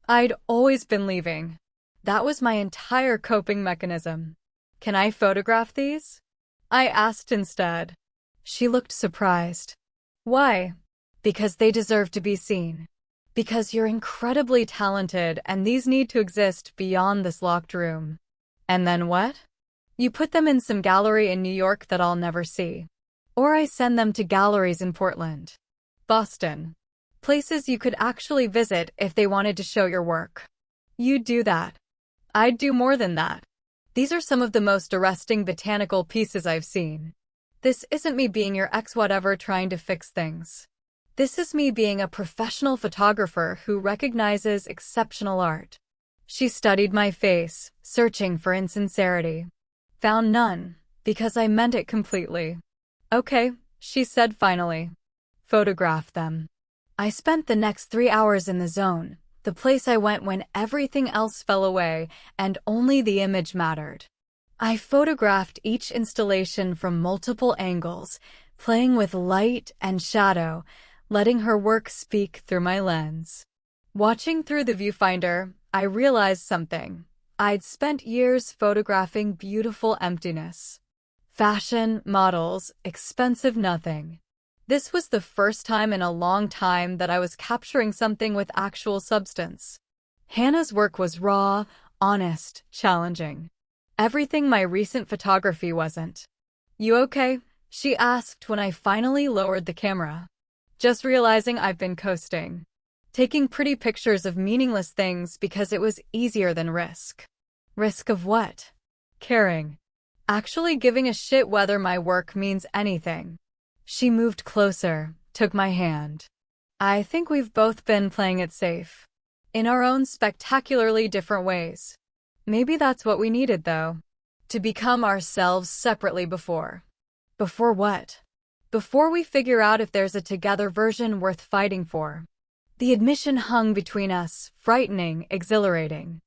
A: I'd always been leaving. That was my entire coping mechanism. "Can I photograph these?" I asked instead. She looked surprised. "Why?" "Because they deserve to be seen. Because you're incredibly talented and these need to exist beyond this locked room." "And then what?" "You put them in some gallery in New York that I'll never see. Or I send them to galleries in Portland. Boston. Places you could actually visit if they wanted to show your work. You'd do that. I'd do more than that. These are some of the most arresting botanical pieces I've seen. This isn't me being your ex-whatever trying to fix things. This is me being a professional photographer who recognizes exceptional art." She studied my face, searching for insincerity. Found none, because I meant it completely. "Okay," she said finally. "Photograph them." I spent the next 3 hours in the zone, the place I went when everything else fell away and only the image mattered. I photographed each installation from multiple angles, playing with light and shadow, letting her work speak through my lens. Watching through the viewfinder, I realized something. I'd spent years photographing beautiful emptiness. Fashion, models, expensive nothing. This was the first time in a long time that I was capturing something with actual substance. Hana's work was raw, honest, challenging. Everything my recent photography wasn't. "You okay?" she asked when I finally lowered the camera. Just realizing I've been coasting. Taking pretty pictures of meaningless things because it was easier than risk. Risk of what? Caring. Actually giving a shit whether my work means anything. She moved closer, took my hand. I think we've both been playing it safe. In our own spectacularly different ways. Maybe that's what we needed, though. To become ourselves separately before. Before what? Before we figure out if there's a together version worth fighting for. The admission hung between us, frightening, exhilarating.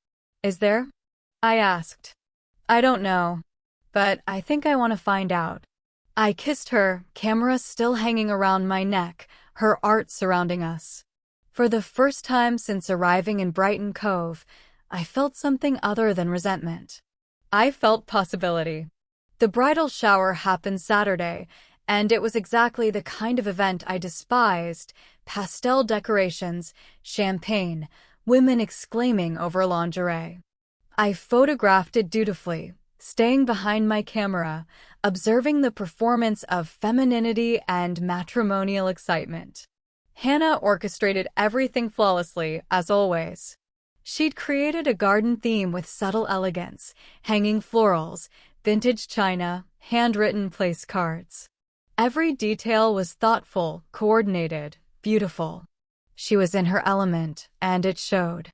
A: Is there? I asked. I don't know. But I think I want to find out. I kissed her, camera still hanging around my neck, her art surrounding us. For the first time since arriving in Brighton Cove, I felt something other than resentment. I felt possibility. The bridal shower happened Saturday, and it was exactly the kind of event I despised: pastel decorations, champagne, women exclaiming over lingerie. I photographed it dutifully, staying behind my camera, observing the performance of femininity and matrimonial excitement. Hana orchestrated everything flawlessly, as always. She'd created a garden theme with subtle elegance, hanging florals, vintage china, handwritten place cards. Every detail was thoughtful, coordinated, beautiful. She was in her element, and it showed.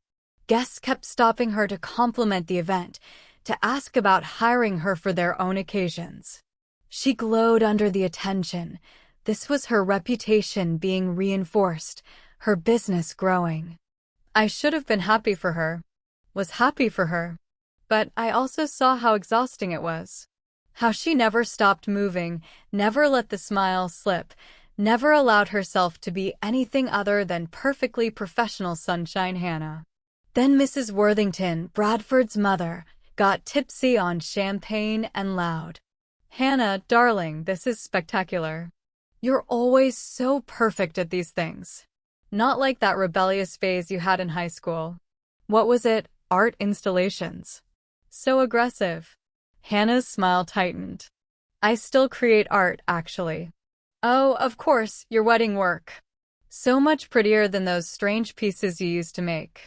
A: Guests kept stopping her to compliment the event, to ask about hiring her for their own occasions. She glowed under the attention. This was her reputation being reinforced, her business growing. I should have been happy for her. Was happy for her. But I also saw how exhausting it was. How she never stopped moving, never let the smile slip, never allowed herself to be anything other than perfectly professional sunshine Hana. Then Mrs. Worthington, Bradford's mother, got tipsy on champagne and loud. Hana, darling, this is spectacular. You're always so perfect at these things. Not like that rebellious phase you had in high school. What was it? Art installations. So aggressive. Hana's smile tightened. I still create art, actually. Oh, of course, your wedding work. So much prettier than those strange pieces you used to make.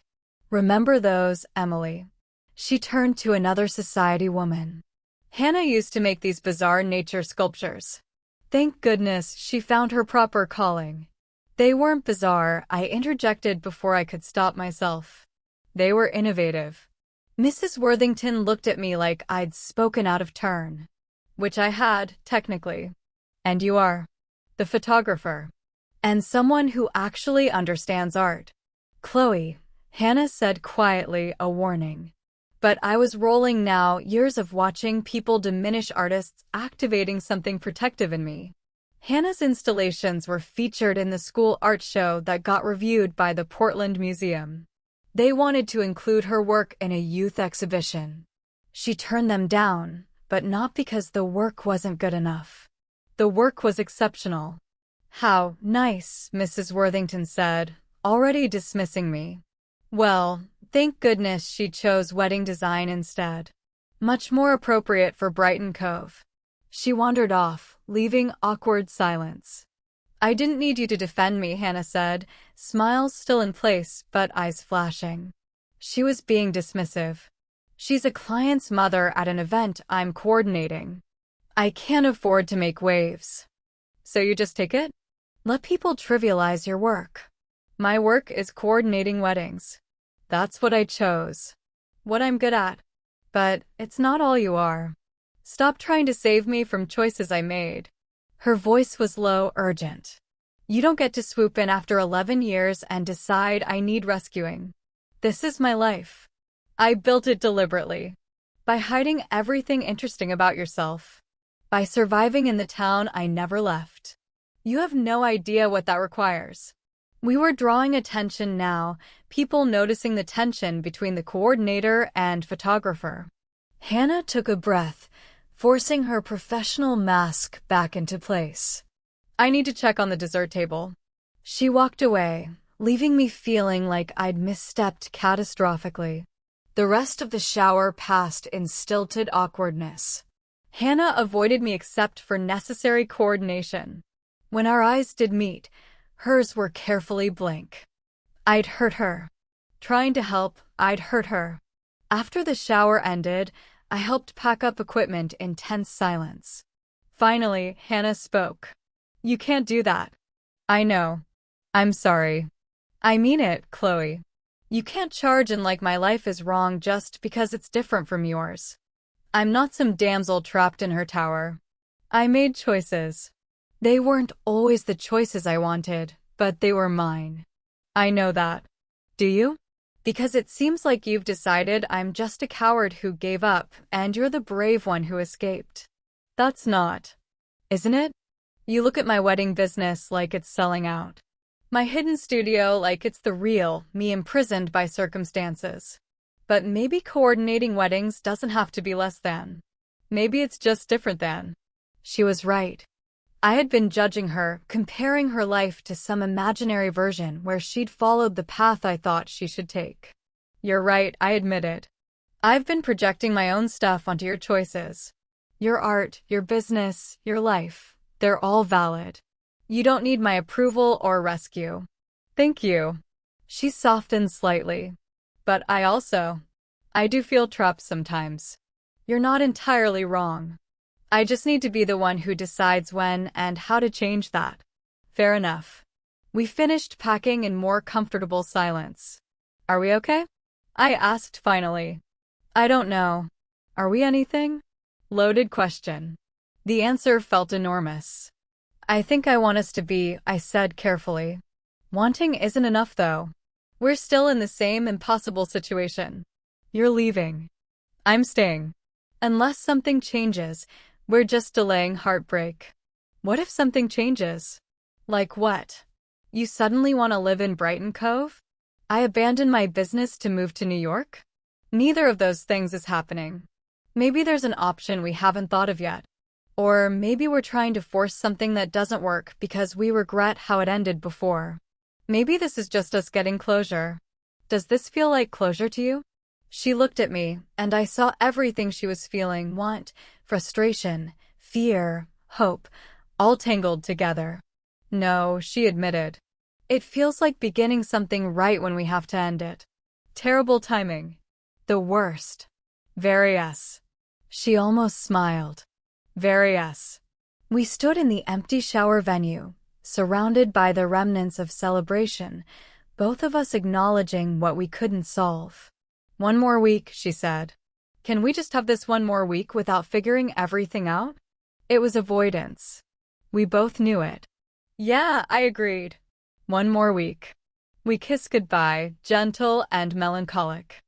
A: Remember those, Emily? She turned to another society woman. Hana used to make these bizarre nature sculptures. Thank goodness she found her proper calling. They weren't bizarre, I interjected before I could stop myself. They were innovative. Mrs. Worthington looked at me like I'd spoken out of turn. Which I had, technically. And you are. The photographer. And someone who actually understands art. Chloe, Hana said quietly, a warning. But I was rolling now, years of watching people diminish artists activating something protective in me. Hana's installations were featured in the school art show that got reviewed by the Portland Museum. They wanted to include her work in a youth exhibition. She turned them down, but not because the work wasn't good enough. The work was exceptional. How nice, Mrs. Worthington said, already dismissing me. Well, thank goodness she chose wedding design instead. Much more appropriate for Brighton Cove. She wandered off, leaving awkward silence. I didn't need you to defend me, Hana said, smiles still in place but eyes flashing. She was being dismissive. She's a client's mother at an event I'm coordinating. I can't afford to make waves. So you just take it? Let people trivialize your work. My work is coordinating weddings. That's what I chose. What I'm good at. But it's not all you are. Stop trying to save me from choices I made. Her voice was low, urgent. You don't get to swoop in after 11 years and decide I need rescuing. This is my life. I built it deliberately. By hiding everything interesting about yourself. By surviving in the town I never left. You have no idea what that requires. We were drawing attention now, people noticing the tension between the coordinator and photographer. Hana took a breath, forcing her professional mask back into place. I need to check on the dessert table. She walked away, leaving me feeling like I'd misstepped catastrophically. The rest of the shower passed in stilted awkwardness. Hana avoided me except for necessary coordination. When our eyes did meet, Hers were carefully blank. I'd hurt her. Trying to help, I'd hurt her. After the shower ended, I helped pack up equipment in tense silence. Finally, Hana spoke. You can't do that. I know. I'm sorry. I mean it, Chloe. You can't charge in like my life is wrong just because it's different from yours. I'm not some damsel trapped in her tower. I made choices. They weren't always the choices I wanted, but they were mine. I know that. Do you? Because it seems like you've decided I'm just a coward who gave up, and you're the brave one who escaped. That's not. Isn't it? You look at my wedding business like it's selling out. My hidden studio like it's the real me imprisoned by circumstances. But maybe coordinating weddings doesn't have to be less than. Maybe it's just different than. She was right. I had been judging her, comparing her life to some imaginary version where she'd followed the path I thought she should take. You're right, I admit it. I've been projecting my own stuff onto your choices. Your art, your business, your life, they're all valid. You don't need my approval or rescue. Thank you. She softened slightly. But I do feel trapped sometimes. You're not entirely wrong. I just need to be the one who decides when and how to change that. Fair enough. We finished packing in more comfortable silence. Are we okay? I asked finally. I don't know. Are we anything? Loaded question. The answer felt enormous. I think I want us to be, I said carefully. Wanting isn't enough though. We're still in the same impossible situation. You're leaving. I'm staying. Unless something changes, we're just delaying heartbreak. What if something changes? Like what? You suddenly want to live in Brighton Cove? I abandon my business to move to New York? Neither of those things is happening. Maybe there's an option we haven't thought of yet. Or maybe we're trying to force something that doesn't work because we regret how it ended before. Maybe this is just us getting closure. Does this feel like closure to you? She looked at me, and I saw everything she was feeling: want, frustration, fear, hope, all tangled together. No, she admitted. It feels like beginning something right when we have to end it. Terrible timing. The worst. Very us. She almost smiled. Very us. We stood in the empty shower venue, surrounded by the remnants of celebration, both of us acknowledging what we couldn't solve. One more week, she said. Can we just have this one more week without figuring everything out? It was avoidance. We both knew it. Yeah, I agreed. One more week. We kissed goodbye, gentle and melancholic.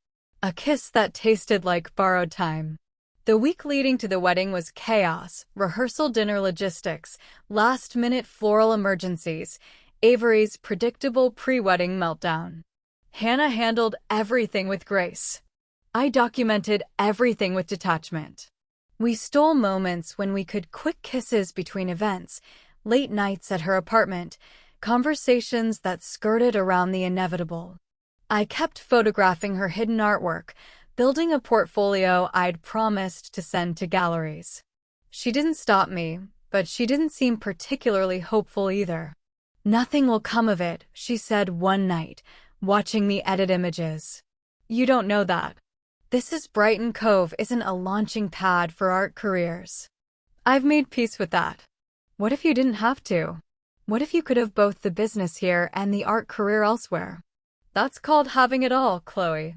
A: A kiss that tasted like borrowed time. The week leading to the wedding was chaos: rehearsal, dinner logistics, last-minute floral emergencies, Avery's predictable pre-wedding meltdown. Hana handled everything with grace. I documented everything with detachment. We stole moments when we could: quick kisses between events, late nights at her apartment, conversations that skirted around the inevitable. I kept photographing her hidden artwork, building a portfolio I'd promised to send to galleries. She didn't stop me, but she didn't seem particularly hopeful either. Nothing will come of it, she said one night, watching me edit images. You don't know that. Brighton Cove isn't a launching pad for art careers. I've made peace with that. What if you didn't have to? What if you could have both the business here and the art career elsewhere? That's called having it all, Chloe.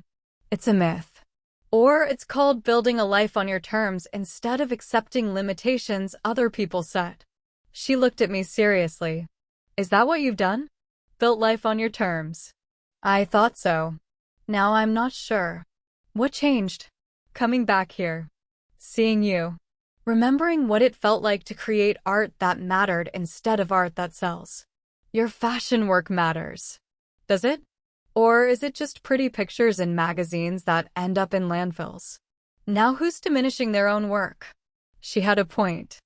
A: It's a myth. Or it's called building a life on your terms instead of accepting limitations other people set. She looked at me seriously. Is that what you've done? Built life on your terms? I thought so. Now I'm not sure. What changed? Coming back here. Seeing you. Remembering what it felt like to create art that mattered instead of art that sells. Your fashion work matters. Does it? Or is it just pretty pictures in magazines that end up in landfills? Now who's diminishing their own work? She had a point.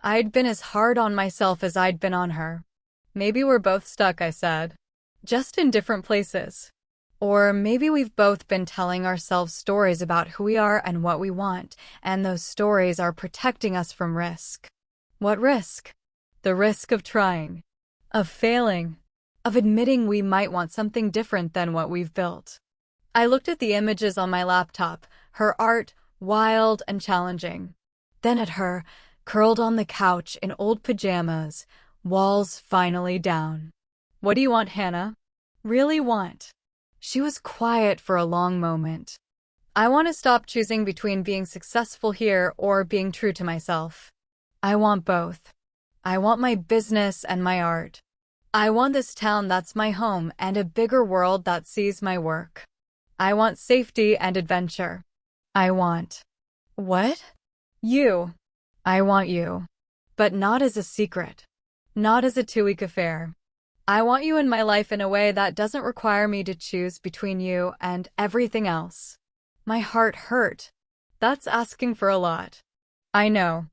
A: I'd been as hard on myself as I'd been on her. Maybe we're both stuck, I said. Just in different places. Or maybe we've both been telling ourselves stories about who we are and what we want, and those stories are protecting us from risk. What risk? The risk of trying. Of failing. of admitting we might want something different than what we've built. I looked at the images on my laptop, her art, wild and challenging. Then at her, curled on the couch in old pajamas, walls finally down. What do you want, Hana? Really want? She was quiet for a long moment. I want to stop choosing between being successful here or being true to myself. I want both. I want my business and my art. I want this town that's my home and a bigger world that sees my work. I want safety and adventure. I want... What? You. I want you. But not as a secret. Not as a 2-week affair. I want you in my life in a way that doesn't require me to choose between you and everything else. My heart hurt. That's asking for a lot. I know.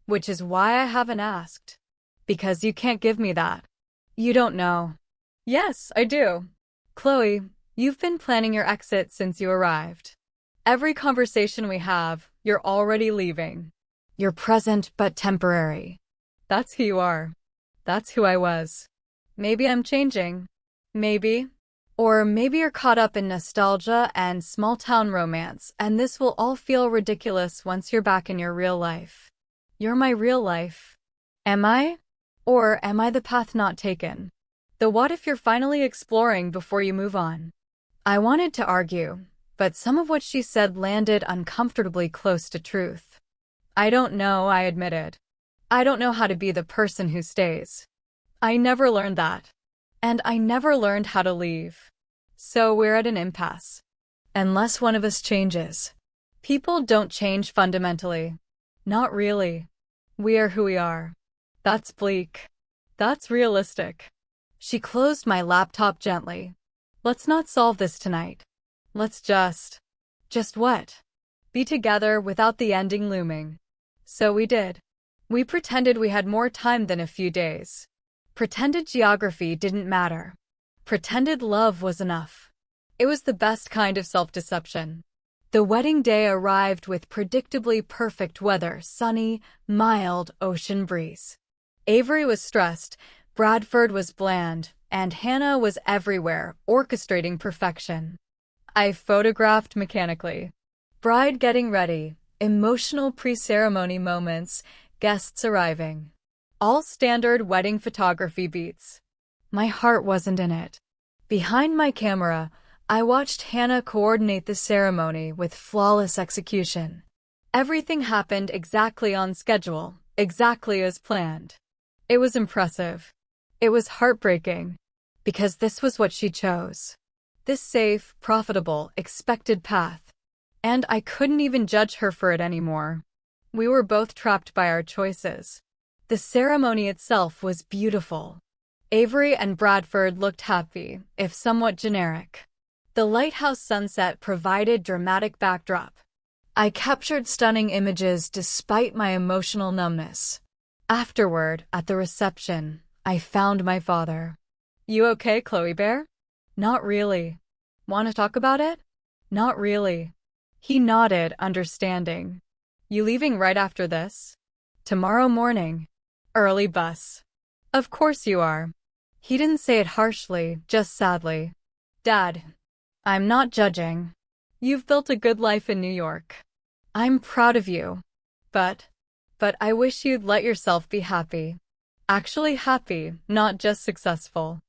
A: Which is why I haven't asked. Because you can't give me that. You don't know. Yes, I do. Chloe, you've been planning your exit since you arrived. Every conversation we have, you're already leaving. You're present but temporary. That's who you are. That's who I was. Maybe I'm changing. Maybe. Or maybe you're caught up in nostalgia and small-town romance, and this will all feel ridiculous once you're back in your real life. You're my real life. Am I? Or am I the path not taken? The what if you're finally exploring before you move on? I wanted to argue, but some of what she said landed uncomfortably close to truth. I don't know, I admitted. I don't know how to be the person who stays. I never learned that. And I never learned how to leave. So we're at an impasse. Unless one of us changes. People don't change fundamentally. Not really. We are who we are. That's bleak. That's realistic. She closed my laptop gently. Let's not solve this tonight. Let's just what? Be together without the ending looming. So we did. We pretended we had more time than a few days. Pretended geography didn't matter. Pretended love was enough. It was the best kind of self-deception. The wedding day arrived with predictably perfect weather, sunny, mild ocean breeze. Avery was stressed, Bradford was bland, and Hana was everywhere, orchestrating perfection. I photographed mechanically. Bride getting ready, emotional pre-ceremony moments, guests arriving. All standard wedding photography beats. My heart wasn't in it. Behind my camera, I watched Hana coordinate the ceremony with flawless execution. Everything happened exactly on schedule, exactly as planned. It was impressive. It was heartbreaking. Because this was what she chose. This safe, profitable, expected path. And I couldn't even judge her for it anymore. We were both trapped by our choices. The ceremony itself was beautiful. Avery and Bradford looked happy, if somewhat generic. The lighthouse sunset provided dramatic backdrop. I captured stunning images despite my emotional numbness. Afterward, at the reception, I found my father. You okay, Chloe Bear? Not really. Want to talk about it? Not really. He nodded, understanding. You leaving right after this? Tomorrow morning. Early bus. Of course you are. He didn't say it harshly, just sadly. Dad, I'm not judging. You've built a good life in New York. I'm proud of you. But I wish you'd let yourself be happy. Actually happy, not just successful.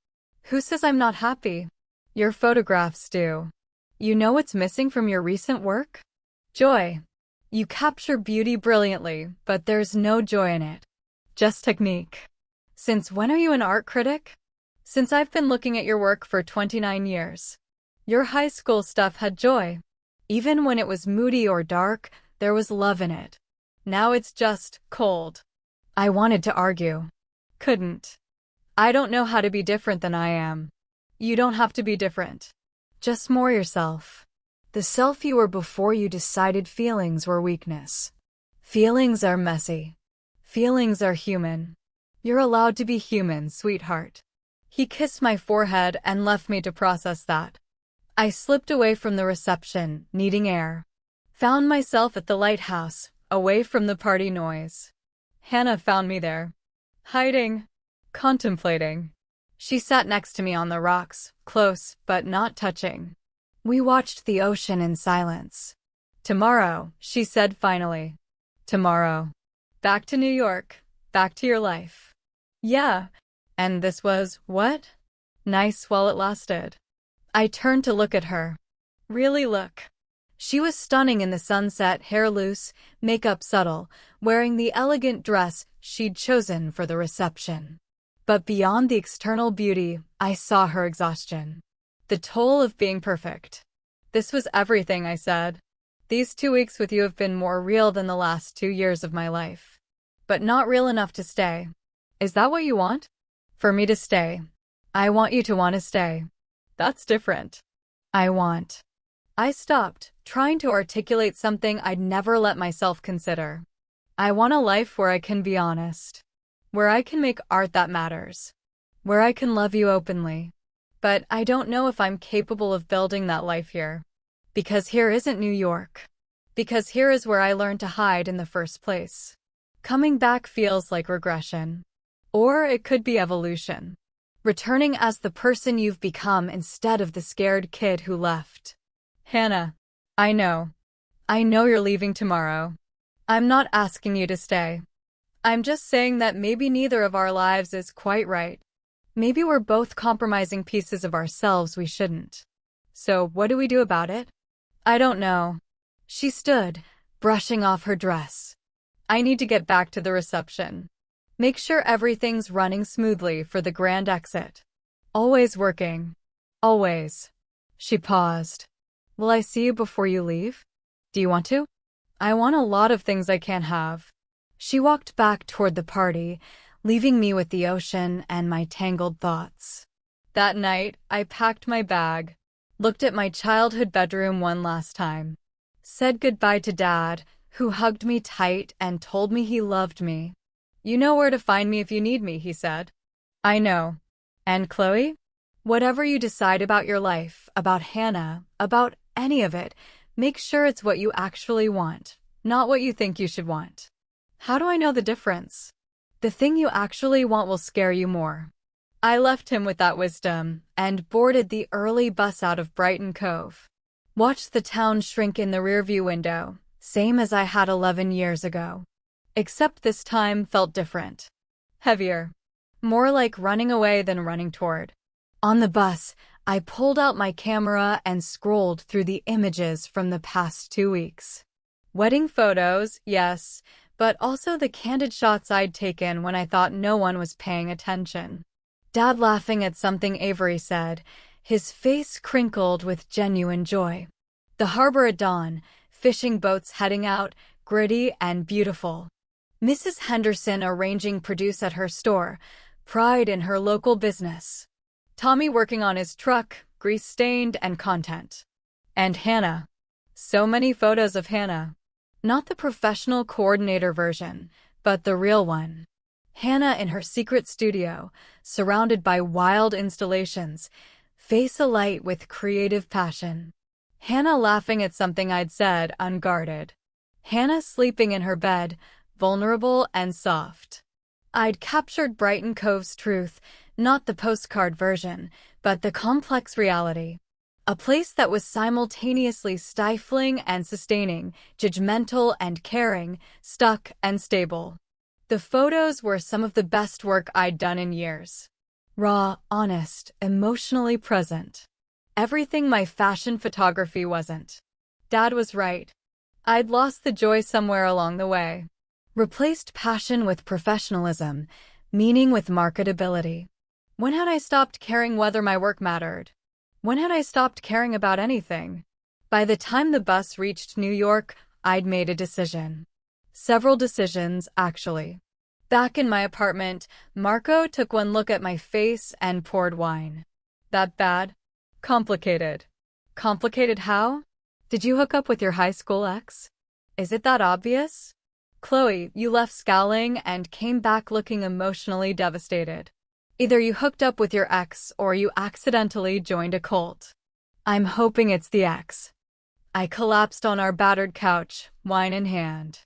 A: Who says I'm not happy? Your photographs do. You know what's missing from your recent work? Joy. You capture beauty brilliantly, but there's no joy in it. Just technique. Since when are you an art critic? Since I've been looking at your work for 29 years. Your high school stuff had joy. Even when it was moody or dark, there was love in it. Now it's just cold. I wanted to argue. Couldn't. I don't know how to be different than I am. You don't have to be different. Just more yourself. The self you were before you decided feelings were weakness. Feelings are messy. Feelings are human. You're allowed to be human, sweetheart. He kissed my forehead and left me to process that. I slipped away from the reception, needing air. Found myself at the lighthouse, away from the party noise. Hana found me there. Hiding. Contemplating. She sat next to me on the rocks, close but not touching. We watched the ocean in silence. Tomorrow, she said finally. Tomorrow. Back to New York. Back to your life. Yeah. And this was, what? Nice while it lasted. I turned to look at her. Really look. She was stunning in the sunset, hair loose, makeup subtle, wearing the elegant dress she'd chosen for the reception. But beyond the external beauty, I saw her exhaustion. The toll of being perfect. This was everything, I said. These 2 weeks with you have been more real than the last 2 years of my life. But not real enough to stay. Is that what you want? For me to stay. I want you to want to stay. That's different. I stopped, trying to articulate something I'd never let myself consider. I want a life where I can be honest. Where I can make art that matters. Where I can love you openly. But I don't know if I'm capable of building that life here. Because here isn't New York. Because here is where I learned to hide in the first place. Coming back feels like regression. Or it could be evolution. Returning as the person you've become instead of the scared kid who left. Hana, I know you're leaving tomorrow. I'm not asking you to stay. I'm just saying that maybe neither of our lives is quite right. Maybe we're both compromising pieces of ourselves we shouldn't. So what do we do about it? I don't know. She stood, brushing off her dress. I need to get back to the reception. Make sure everything's running smoothly for the grand exit. Always working. Always. She paused. Will I see you before you leave? Do you want to? I want a lot of things I can't have. She walked back toward the party, leaving me with the ocean and my tangled thoughts. That night, I packed my bag, looked at my childhood bedroom one last time, said goodbye to Dad, who hugged me tight and told me he loved me. You know where to find me if you need me, he said. I know. And Chloe? Whatever you decide about your life, about Hana, about any of it, make sure it's what you actually want, not what you think you should want. How do I know the difference? The thing you actually want will scare you more. I left him with that wisdom and boarded the early bus out of Brighton Cove. Watched the town shrink in the rearview window, same as I had 11 years ago. Except this time felt different. Heavier. More like running away than running toward. On the bus, I pulled out my camera and scrolled through the images from the past 2 weeks. Wedding photos, yes, but also the candid shots I'd taken when I thought no one was paying attention. Dad laughing at something Avery said, his face crinkled with genuine joy. The harbor at dawn, fishing boats heading out, gritty and beautiful. Mrs. Henderson arranging produce at her store, pride in her local business. Tommy working on his truck, grease-stained and content. And Hana. So many photos of Hana. Not the professional coordinator version, but the real one. Hana in her secret studio, surrounded by wild installations, face alight with creative passion. Hana laughing at something I'd said, unguarded. Hana sleeping in her bed, vulnerable and soft. I'd captured Brighton Cove's truth, not the postcard version, but the complex reality. A place that was simultaneously stifling and sustaining, judgmental and caring, stuck and stable. The photos were some of the best work I'd done in years. Raw, honest, emotionally present. Everything my fashion photography wasn't. Dad was right. I'd lost the joy somewhere along the way. Replaced passion with professionalism, meaning with marketability. When had I stopped caring whether my work mattered? When had I stopped caring about anything? By the time the bus reached New York, I'd made a decision. Several decisions, actually. Back in my apartment, Marco took one look at my face and poured wine. That bad? Complicated. Complicated how? Did you hook up with your high school ex? Is it that obvious? Chloe, you left scowling and came back looking emotionally devastated. Either you hooked up with your ex or you accidentally joined a cult. I'm hoping it's the ex. I collapsed on our battered couch, wine in hand.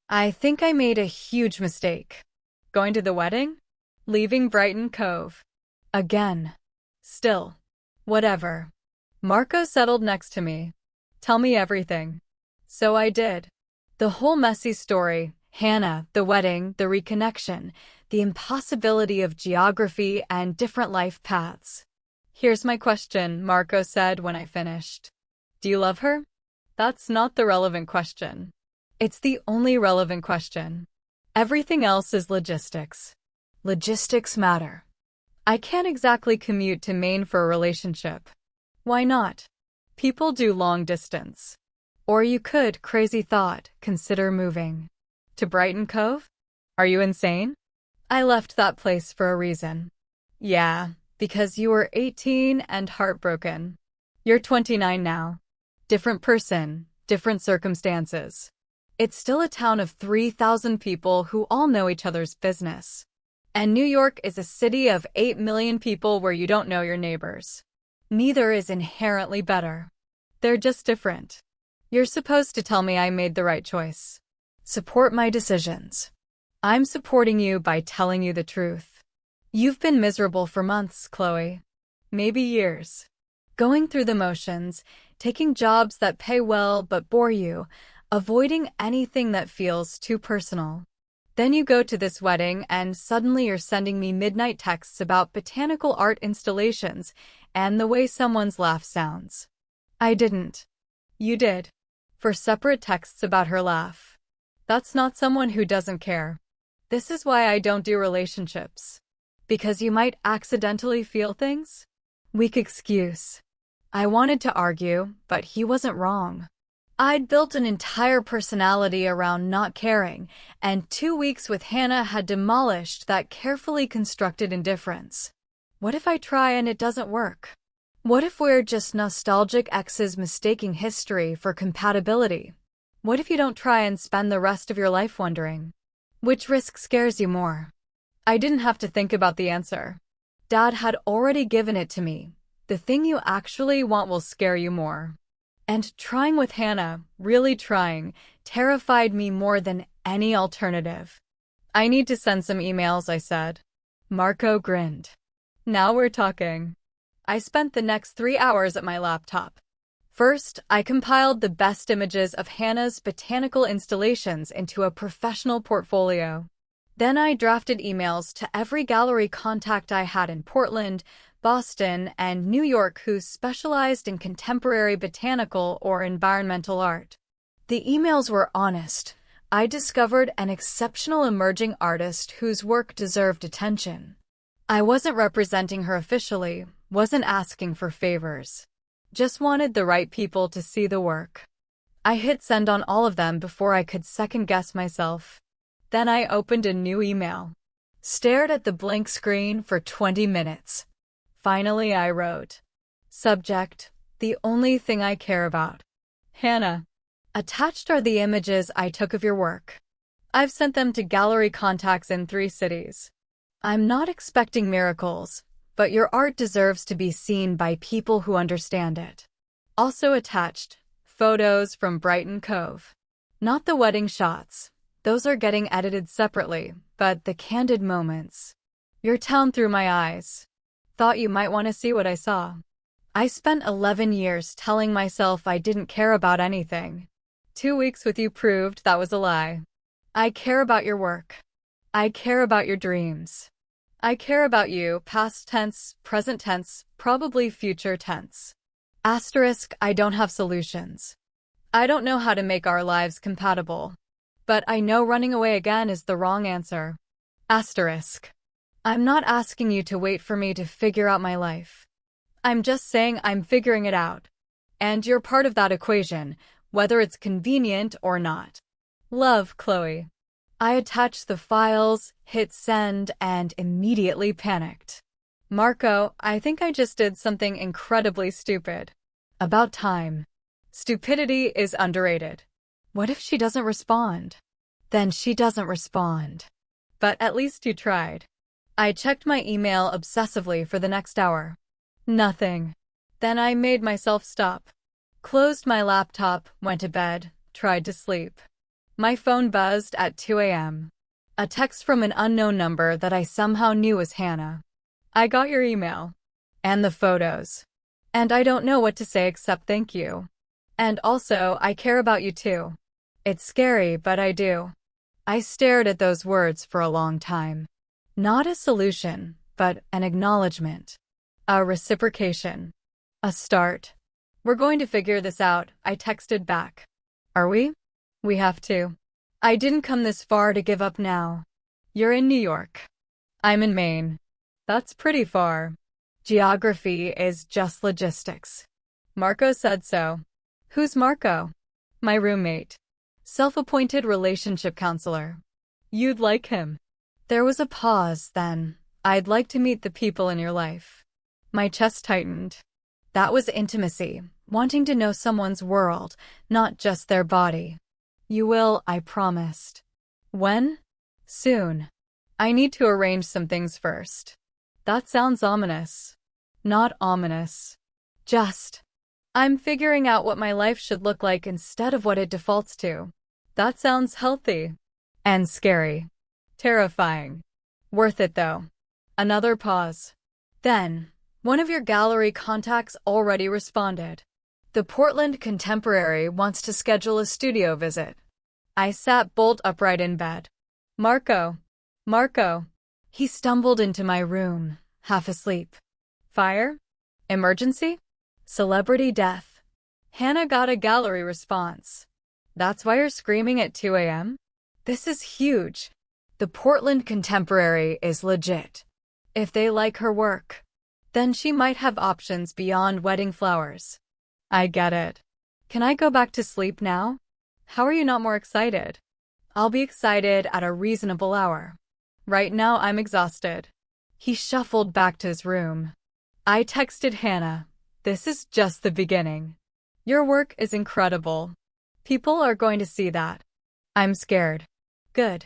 A: I think I made a huge mistake. Going to the wedding? Leaving Brighton Cove. Again. Still. Whatever. Marco settled next to me. Tell me everything. So I did. The whole messy story, Hana, the wedding, the reconnection, the impossibility of geography and different life paths. Here's my question, Marco said when I finished. Do you love her? That's not the relevant question. It's the only relevant question. Everything else is logistics. Logistics matter. I can't exactly commute to Maine for a relationship. Why not? People do long distance. Or you could, crazy thought, consider moving. To Brighton Cove? Are you insane? I left that place for a reason. Yeah, because you were 18 and heartbroken. You're 29 now. Different person, different circumstances. It's still a town of 3,000 people who all know each other's business. And New York is a city of 8 million people where you don't know your neighbors. Neither is inherently better. They're just different. You're supposed to tell me I made the right choice. Support my decisions. I'm supporting you by telling you the truth. You've been miserable for months, Chloe. Maybe years. Going through the motions, taking jobs that pay well but bore you, avoiding anything that feels too personal. Then you go to this wedding and suddenly you're sending me midnight texts about botanical art installations and the way someone's laugh sounds. I didn't. You did. For separate texts about her laugh. That's not someone who doesn't care. This is why I don't do relationships. Because you might accidentally feel things? Weak excuse. I wanted to argue, but he wasn't wrong. I'd built an entire personality around not caring, and 2 weeks with Hana had demolished that carefully constructed indifference. What if I try and it doesn't work? What if we're just nostalgic exes mistaking history for compatibility? What if you don't try and spend the rest of your life wondering? Which risk scares you more? I didn't have to think about the answer. Dad had already given it to me. The thing you actually want will scare you more. And trying with Hana, really trying, terrified me more than any alternative. I need to send some emails, I said. Marco grinned. Now we're talking. I spent the next 3 hours at my laptop. First, I compiled the best images of Hana's botanical installations into a professional portfolio. Then I drafted emails to every gallery contact I had in Portland, Boston, and New York who specialized in contemporary botanical or environmental art. The emails were honest. I discovered an exceptional emerging artist whose work deserved attention. I wasn't representing her officially, wasn't asking for favors. Just wanted the right people to see the work. I hit send on all of them before I could second-guess myself. Then I opened a new email. Stared at the blank screen for 20 minutes. Finally, I wrote. Subject: the only thing I care about. Hana. Attached are the images I took of your work. I've sent them to gallery contacts in 3 cities. I'm not expecting miracles, but your art deserves to be seen by people who understand it. Also attached, photos from Brighton Cove. Not the wedding shots. Those are getting edited separately, but the candid moments. Your town through my eyes. Thought you might want to see what I saw. I spent 11 years telling myself I didn't care about anything. 2 weeks with you proved that was a lie. I care about your work. I care about your dreams. I care about you, past tense, present tense, probably future tense. Asterisk, I don't have solutions. I don't know how to make our lives compatible. But I know running away again is the wrong answer. Asterisk. I'm not asking you to wait for me to figure out my life. I'm just saying I'm figuring it out. And you're part of that equation, whether it's convenient or not. Love, Chloe. I attached the files, hit send, and immediately panicked. Marco, I think I just did something incredibly stupid. About time. Stupidity is underrated. What if she doesn't respond? Then she doesn't respond. But at least you tried. I checked my email obsessively for the next hour. Nothing. Then I made myself stop. Closed my laptop, went to bed, tried to sleep. My phone buzzed at 2 a.m. A text from an unknown number that I somehow knew was Hana. I got your email. And the photos. And I don't know what to say except thank you. And also, I care about you too. It's scary, but I do. I stared at those words for a long time. Not a solution, but an acknowledgement. A reciprocation. A start. We're going to figure this out, I texted back. Are we? We have to. I didn't come this far to give up now. You're in New York. I'm in Maine. That's pretty far. Geography is just logistics. Marco said so. Who's Marco? My roommate. Self-appointed relationship counselor. You'd like him. There was a pause, then. I'd like to meet the people in your life. My chest tightened. That was intimacy, wanting to know someone's world, not just their body. You will, I promised. When? Soon. I need to arrange some things first. That sounds ominous. Not ominous. Just. I'm figuring out what my life should look like instead of what it defaults to. That sounds healthy. And scary. Terrifying. Worth it though. Another pause. Then, one of your gallery contacts already responded. The Portland Contemporary wants to schedule a studio visit. I sat bolt upright in bed. Marco. Marco. He stumbled into my room, half asleep. Fire? Emergency? Celebrity death. Hana got a gallery response. That's why you're screaming at 2 a.m.? This is huge. The Portland Contemporary is legit. If they like her work, then she might have options beyond wedding flowers. I get it. Can I go back to sleep now? How are you not more excited? I'll be excited at a reasonable hour. Right now I'm exhausted. He shuffled back to his room. I texted Hana. This is just the beginning. Your work is incredible. People are going to see that. I'm scared. Good.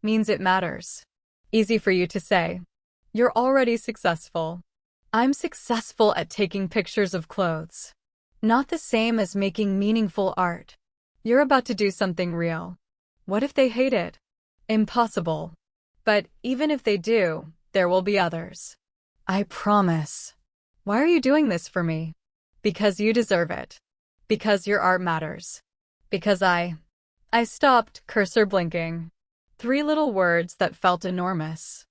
A: Means it matters. Easy for you to say. You're already successful. I'm successful at taking pictures of clothes. Not the same as making meaningful art. You're about to do something real. What if they hate it? Impossible. But even if they do, there will be others. I promise. Why are you doing this for me? Because you deserve it. Because your art matters. Because I stopped, cursor blinking. 3 little words that felt enormous.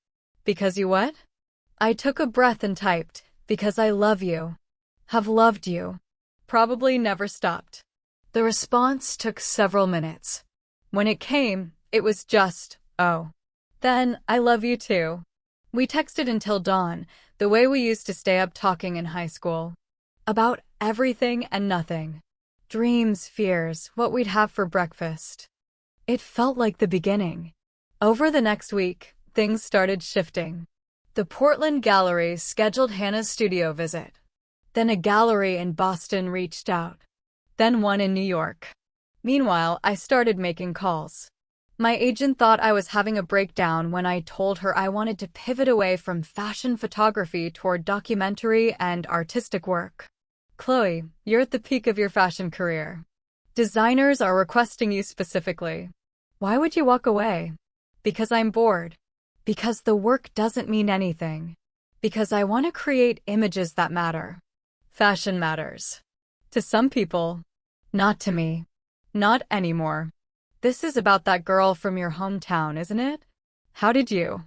A: Because you what? I took a breath and typed, because I love you. Have loved you. Probably never stopped. The response took several minutes. When it came, it was just, oh. Then, I love you too. We texted until dawn, the way we used to stay up talking in high school. About everything and nothing. Dreams, fears, what we'd have for breakfast. It felt like the beginning. Over the next week, things started shifting. The Portland Gallery scheduled Hana's studio visit. Then a gallery in Boston reached out. Then one in New York. Meanwhile, I started making calls. My agent thought I was having a breakdown when I told her I wanted to pivot away from fashion photography toward documentary and artistic work. Chloe, you're at the peak of your fashion career. Designers are requesting you specifically. Why would you walk away? Because I'm bored. Because the work doesn't mean anything. Because I want to create images that matter. Fashion matters. To some people. Not to me. Not anymore. This is about that girl from your hometown, isn't it? How did you?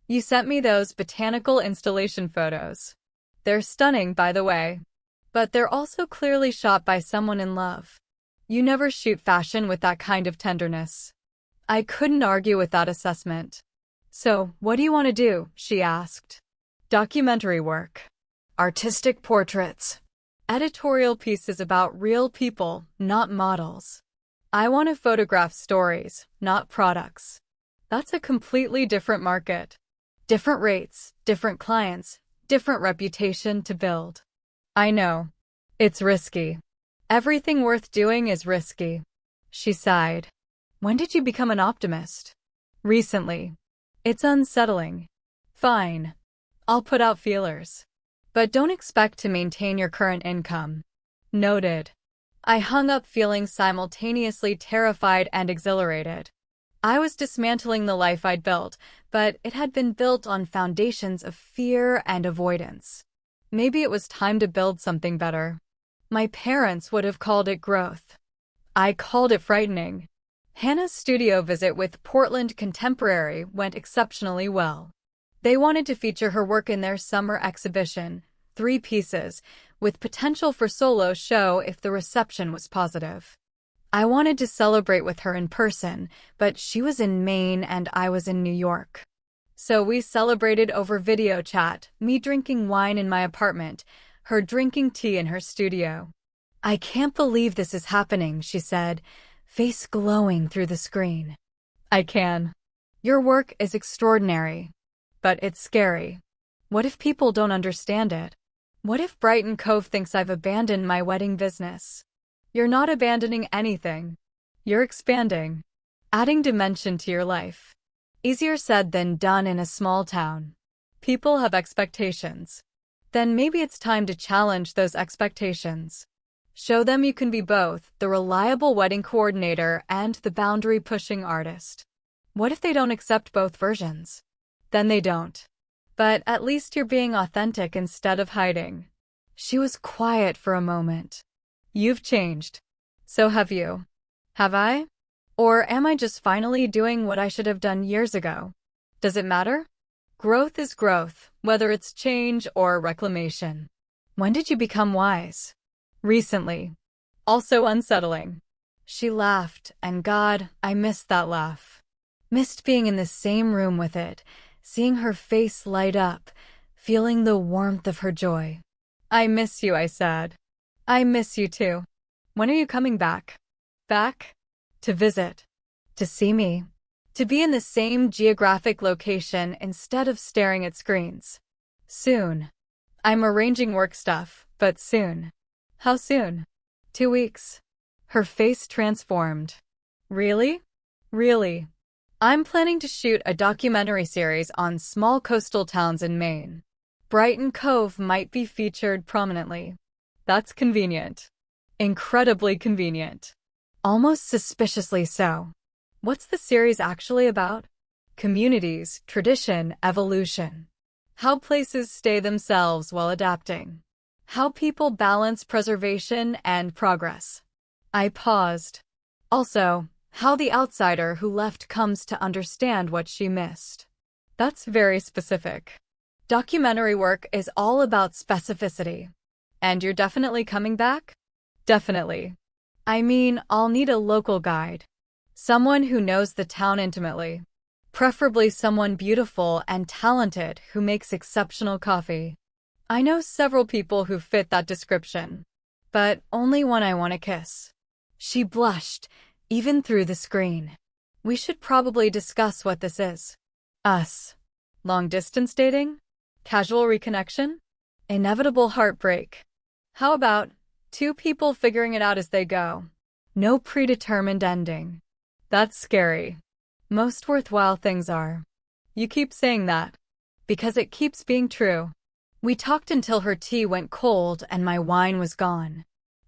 A: You sent me those botanical installation photos. They're stunning, by the way. But they're also clearly shot by someone in love. You never shoot fashion with that kind of tenderness. I couldn't argue with that assessment. So, what do you want to do? She asked. Documentary work. Artistic portraits. Editorial pieces about real people, not models. I want to photograph stories, not products. That's a completely different market. Different rates, different clients, different reputation to build. I know. It's risky. Everything worth doing is risky. She sighed. When did you become an optimist? Recently. It's unsettling. Fine. I'll put out feelers. But don't expect to maintain your current income. Noted. I hung up feeling simultaneously terrified and exhilarated. I was dismantling the life I'd built, but it had been built on foundations of fear and avoidance. Maybe it was time to build something better. My parents would have called it growth. I called it frightening. Hana's studio visit with Portland Contemporary went exceptionally well. They wanted to feature her work in their summer exhibition, 3 pieces, with potential for solo show if the reception was positive. I wanted to celebrate with her in person, but she was in Maine and I was in New York. So we celebrated over video chat, me drinking wine in my apartment, her drinking tea in her studio. "I can't believe this is happening," she said, face glowing through the screen. "I can. Your work is extraordinary. But it's scary. What if people don't understand it? What if Brighton Cove thinks I've abandoned my wedding business?" "You're not abandoning anything. You're expanding. Adding dimension to your life." Easier said than done in a small town. People have expectations. Then maybe it's time to challenge those expectations. Show them you can be both the reliable wedding coordinator and the boundary-pushing artist. What if they don't accept both versions? Then they don't. But at least you're being authentic instead of hiding. She was quiet for a moment. "You've changed. So have you." Have I? Or am I just finally doing what I should have done years ago? Does it matter? Growth is growth, whether it's change or reclamation. When did you become wise? Recently. Also unsettling. She laughed, and God, I missed that laugh. Missed being in the same room with it, seeing her face light up, feeling the warmth of her joy. "I miss you," I said. "I miss you too. When are you coming back?" Back? To visit. To see me. To be in the same geographic location instead of staring at screens. Soon. I'm arranging work stuff, but soon. How soon? 2 weeks. Her face transformed. Really? Really. I'm planning to shoot a documentary series on small coastal towns in Maine. Brighton Cove might be featured prominently. That's convenient. Incredibly convenient. Almost suspiciously so. What's the series actually about? Communities, tradition, evolution. How places stay themselves while adapting. How people balance preservation and progress. I paused. Also, how the outsider who left comes to understand what she missed. That's very specific. Documentary work is all about specificity. And you're definitely coming back? Definitely. I mean, I'll need a local guide. Someone who knows the town intimately. Preferably someone beautiful and talented who makes exceptional coffee. I know several people who fit that description. But only one I want to kiss. She blushed, even through the screen. We should probably discuss what this is. Us. Long-distance dating? Casual reconnection? Inevitable heartbreak. How about 2 people figuring it out as they go? No predetermined ending. That's scary. Most worthwhile things are. You keep saying that. Because it keeps being true. We talked until her tea went cold and my wine was gone.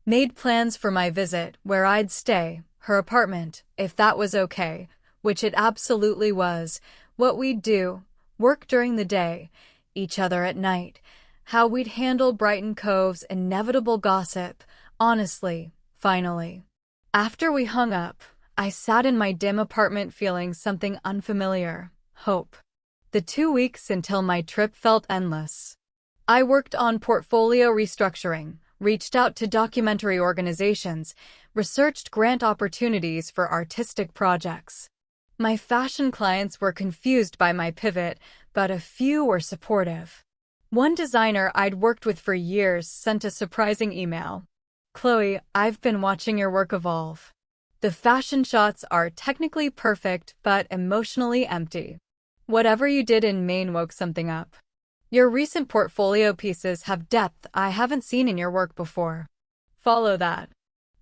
A: Made plans for my visit, where I'd stay, her apartment, if that was okay, which it absolutely was, what we'd do, work during the day, each other at night, how we'd handle Brighton Cove's inevitable gossip, honestly, finally. After we hung up, I sat in my dim apartment feeling something unfamiliar, hope. The 2 weeks until my trip felt endless. I worked on portfolio restructuring, reached out to documentary organizations, researched grant opportunities for artistic projects. My fashion clients were confused by my pivot, but a few were supportive. One designer I'd worked with for years sent a surprising email. "Chloe, I've been watching your work evolve. The fashion shots are technically perfect, but emotionally empty. Whatever you did in Maine woke something up. Your recent portfolio pieces have depth I haven't seen in your work before. Follow that.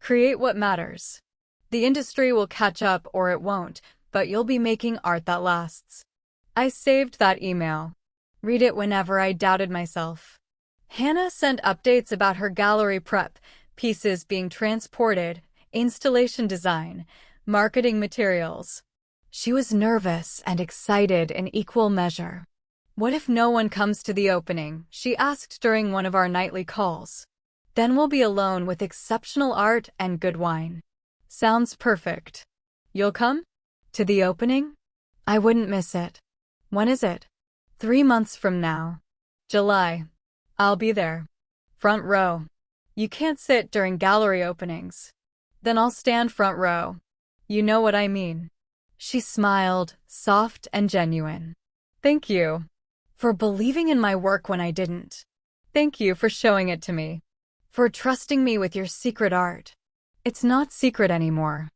A: Create what matters. The industry will catch up or it won't, but you'll be making art that lasts." I saved that email. Read it whenever I doubted myself. Hana sent updates about her gallery prep, pieces being transported, installation design, marketing materials. She was nervous and excited in equal measure. "What if no one comes to the opening?" she asked during one of our nightly calls. "Then we'll be alone with exceptional art and good wine." "Sounds perfect. You'll come? To the opening?" "I wouldn't miss it." "When is it?" 3 months from now. July. I'll be there. Front row. You can't sit during gallery openings. Then I'll stand front row. You know what I mean. She smiled, soft and genuine. "Thank you for believing in my work when I didn't. Thank you for showing it to me. For trusting me with your secret art. It's not secret anymore."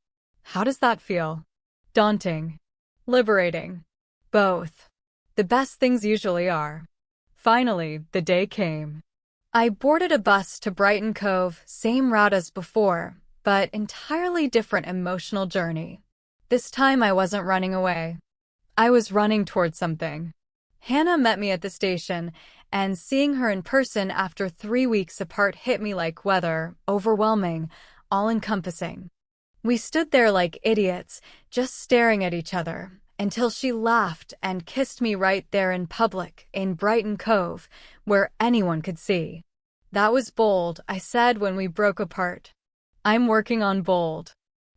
A: How does that feel? Daunting? Liberating? Both. The best things usually are. Finally, the day came. I boarded a bus to Brighton Cove, same route as before, but entirely different emotional journey. This time I wasn't running away. I was running towards something. Hana met me at the station, and seeing her in person after 3 weeks apart hit me like weather, overwhelming, all-encompassing. We stood there like idiots, just staring at each other, until she laughed and kissed me right there in public, in Brighton Cove, where anyone could see. "That was bold," I said when we broke apart. "I'm working on bold."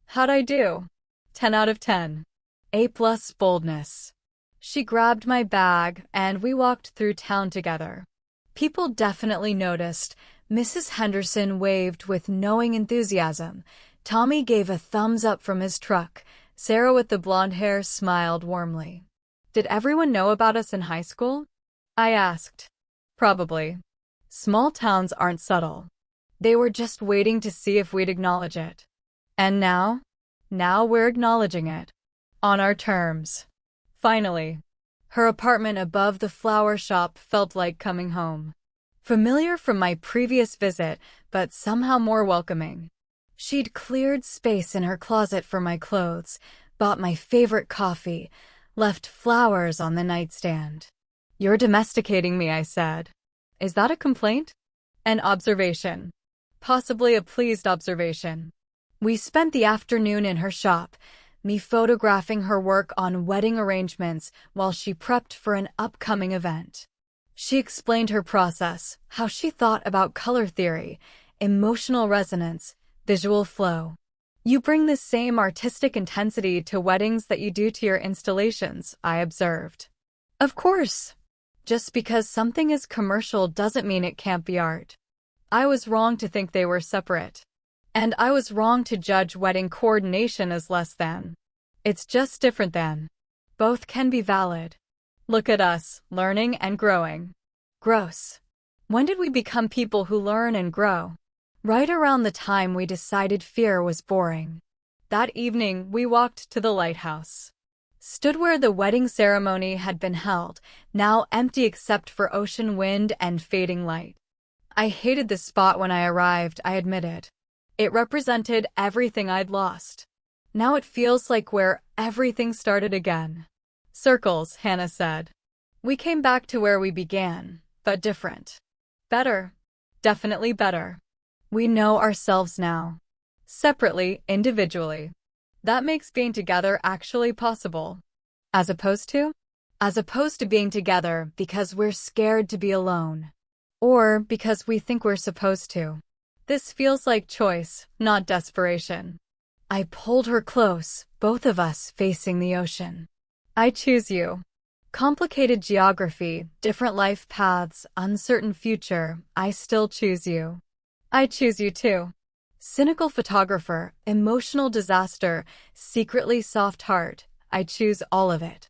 A: How'd I do? 10 out of 10. A+ boldness. She grabbed my bag, and we walked through town together. People definitely noticed. Mrs. Henderson waved with knowing enthusiasm. Tommy gave a thumbs up from his truck. Sarah with the blonde hair smiled warmly. Did everyone know about us in high school? I asked. Probably. Small towns aren't subtle. They were just waiting to see if we'd acknowledge it. And now? Now we're acknowledging it. On our terms. Finally. Her apartment above the flower shop felt like coming home. Familiar from my previous visit, but somehow more welcoming. She'd cleared space in her closet for my clothes, bought my favorite coffee, left flowers on the nightstand. "You're domesticating me," I said. Is that a complaint? An observation. Possibly a pleased observation. We spent the afternoon in her shop, me photographing her work on wedding arrangements while she prepped for an upcoming event. She explained her process, how she thought about color theory, emotional resonance, visual flow. "You bring the same artistic intensity to weddings that you do to your installations," I observed. Of course. Just because something is commercial doesn't mean it can't be art. I was wrong to think they were separate. And I was wrong to judge wedding coordination as less than. It's just different than. Both can be valid. Look at us, learning and growing. Gross. When did we become people who learn and grow? Right around the time we decided fear was boring. That evening, we walked to the lighthouse. Stood where the wedding ceremony had been held, now empty except for ocean wind and fading light. I hated the spot when I arrived, I admitted. It represented everything I'd lost. Now it feels like where everything started again. Circles, Hana said. We came back to where we began, but different. Better. Definitely better. We know ourselves now. Separately, individually. That makes being together actually possible. As opposed to? As opposed to being together because we're scared to be alone. Or because we think we're supposed to. This feels like choice, not desperation. I pulled her close, both of us facing the ocean. I choose you. Complicated geography, different life paths, uncertain future, I still choose you. I choose you too. Cynical photographer, emotional disaster, secretly soft heart, I choose all of it.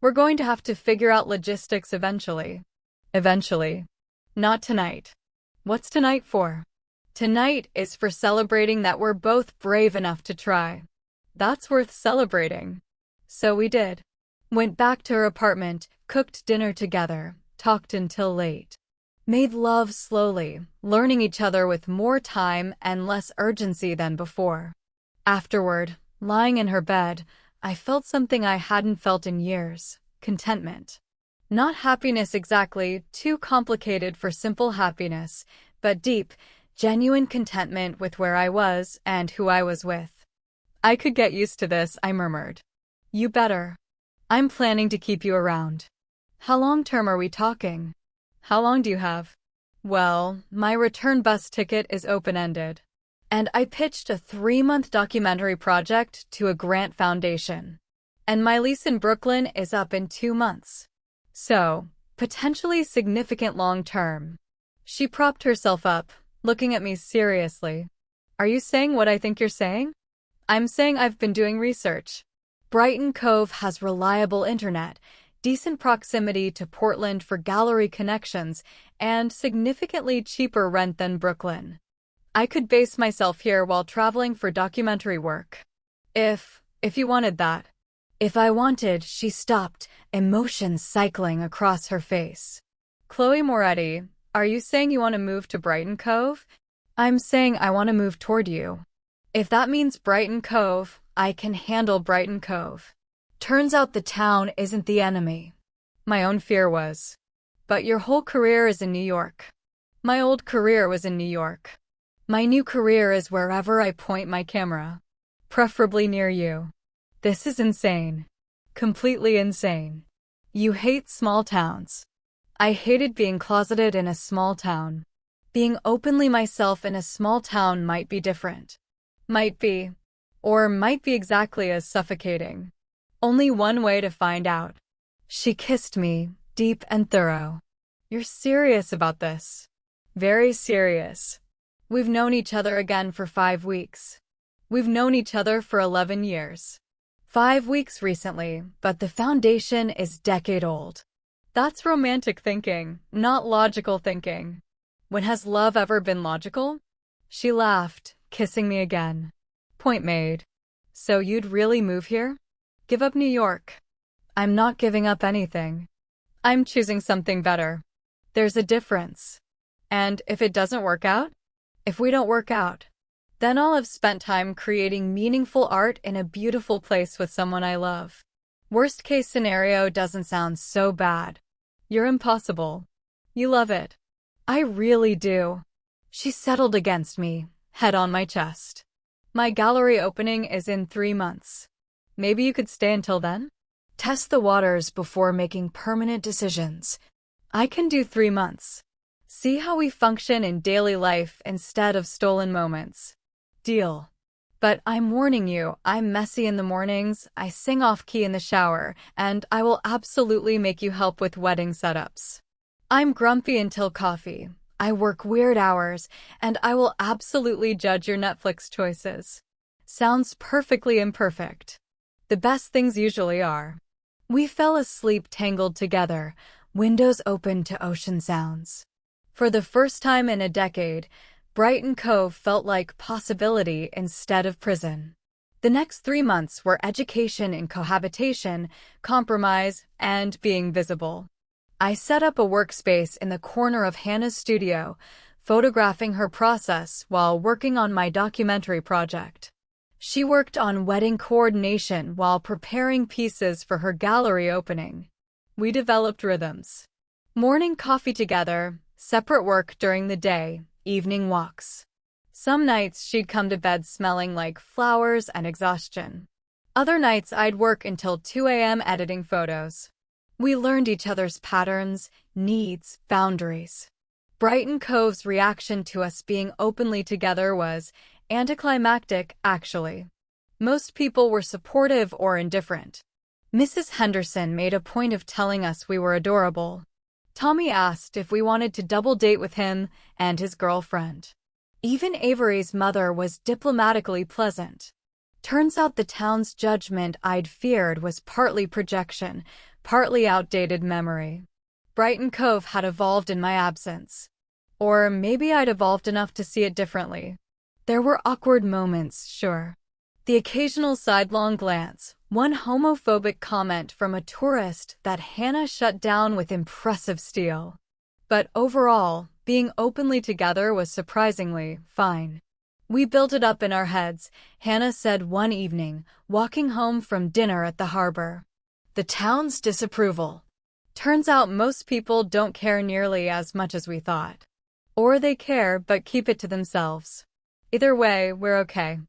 A: We're going to have to figure out logistics eventually. Eventually. Not tonight. What's tonight for? Tonight is for celebrating that we're both brave enough to try. That's worth celebrating. So we did. Went back to her apartment, cooked dinner together, talked until late. Made love slowly, learning each other with more time and less urgency than before. Afterward, lying in her bed, I felt something I hadn't felt in years, contentment. Not happiness exactly, too complicated for simple happiness, but deep, genuine contentment with where I was and who I was with. I could get used to this, I murmured. You better. I'm planning to keep you around. How long term are we talking? How long do you have? Well, my return bus ticket is open-ended. And I pitched a 3-month documentary project to a grant foundation. And my lease in Brooklyn is up in 2 months. So, potentially significant long-term. She propped herself up, looking at me seriously. Are you saying what I think you're saying? I'm saying I've been doing research. Brighton Cove has reliable internet, decent proximity to Portland for gallery connections, and significantly cheaper rent than Brooklyn. I could base myself here while traveling for documentary work. If you wanted that. If I wanted, she stopped, emotions cycling across her face. Chloe Moretti, are you saying you want to move to Brighton Cove? I'm saying I want to move toward you. If that means Brighton Cove, I can handle Brighton Cove. Turns out the town isn't the enemy. My own fear was. But your whole career is in New York. My old career was in New York. My new career is wherever I point my camera. Preferably near you. This is insane. Completely insane. You hate small towns. I hated being closeted in a small town. Being openly myself in a small town might be different. Might be. Or might be exactly as suffocating. Only one way to find out. She kissed me, deep and thorough. You're serious about this? Very serious. We've known each other again for 5 weeks. We've known each other for 11 years. 5 weeks recently, but the foundation is decade-old. That's romantic thinking, not logical thinking. When has love ever been logical? She laughed, kissing me again. Point made. So you'd really move here? Give up New York? I'm not giving up anything. I'm choosing something better. There's a difference. And if it doesn't work out? If we don't work out, then I'll have spent time creating meaningful art in a beautiful place with someone I love. Worst case scenario doesn't sound so bad. You're impossible. You love it. I really do. She settled against me, head on my chest. My gallery opening is in 3 months. Maybe you could stay until then? Test the waters before making permanent decisions. I can do 3 months. See how we function in daily life instead of stolen moments. Deal. But I'm warning you, I'm messy in the mornings, I sing off-key in the shower, and I will absolutely make you help with wedding setups. I'm grumpy until coffee, I work weird hours, and I will absolutely judge your Netflix choices. Sounds perfectly imperfect. The best things usually are. We fell asleep tangled together, windows open to ocean sounds. For the first time in a decade, Brighton Cove felt like possibility instead of prison. The next 3 months were education in cohabitation, compromise, and being visible. I set up a workspace in the corner of Hana's studio, photographing her process while working on my documentary project. She worked on wedding coordination while preparing pieces for her gallery opening. We developed rhythms. Morning coffee together, separate work during the day, evening walks. Some nights she'd come to bed smelling like flowers and exhaustion. Other nights I'd work until 2 a.m. editing photos. We learned each other's patterns, needs, boundaries. Brighton Cove's reaction to us being openly together was anticlimactic, actually. Most people were supportive or indifferent. Mrs. Henderson made a point of telling us we were adorable. Tommy asked if we wanted to double date with him and his girlfriend. Even Avery's mother was diplomatically pleasant. Turns out the town's judgment I'd feared was partly projection, partly outdated memory. Brighton Cove had evolved in my absence. Or maybe I'd evolved enough to see it differently. There were awkward moments, sure. The occasional sidelong glance, one homophobic comment from a tourist that Hana shut down with impressive steel. But overall, being openly together was surprisingly fine. We built it up in our heads, Hana said one evening, walking home from dinner at the harbor. The town's disapproval. Turns out most people don't care nearly as much as we thought. Or they care but keep it to themselves. Either way, we're okay.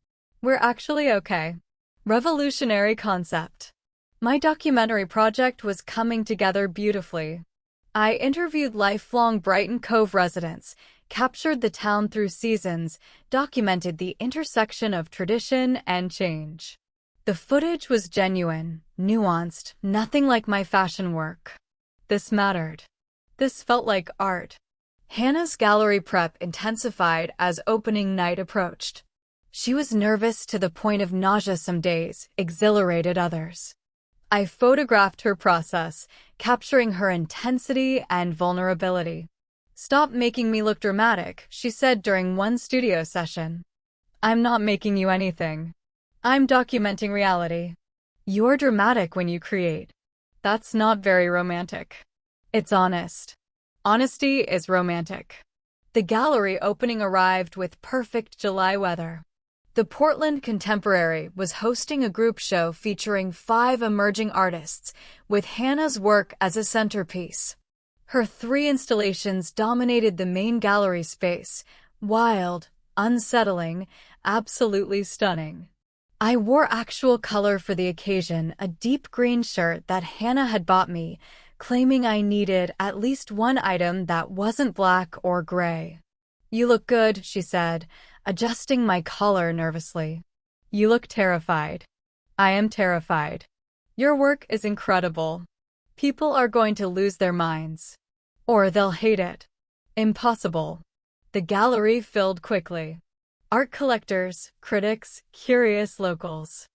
A: We're actually okay. Revolutionary concept. My documentary project was coming together beautifully. I interviewed lifelong Brighton Cove residents, captured the town through seasons, documented the intersection of tradition and change. The footage was genuine, nuanced, nothing like my fashion work. This mattered. This felt like art. Hana's gallery prep intensified as opening night approached. She was nervous to the point of nausea some days, exhilarated others. I photographed her process, capturing her intensity and vulnerability. "Stop making me look dramatic," she said during one studio session. "I'm not making you anything. I'm documenting reality. You're dramatic when you create. That's not very romantic. It's honest. Honesty is romantic." The gallery opening arrived with perfect July weather. The Portland Contemporary was hosting a group show featuring 5 emerging artists, with Hana's work as a centerpiece. Her 3 installations dominated the main gallery space, wild, unsettling, absolutely stunning. I wore actual color for the occasion, a deep green shirt that Hana had bought me, claiming I needed at least one item that wasn't black or gray. "You look good," she said, adjusting my collar nervously. "You look terrified." "I am terrified. Your work is incredible. People are going to lose their minds. Or they'll hate it." "Impossible." The gallery filled quickly. Art collectors, critics, curious locals.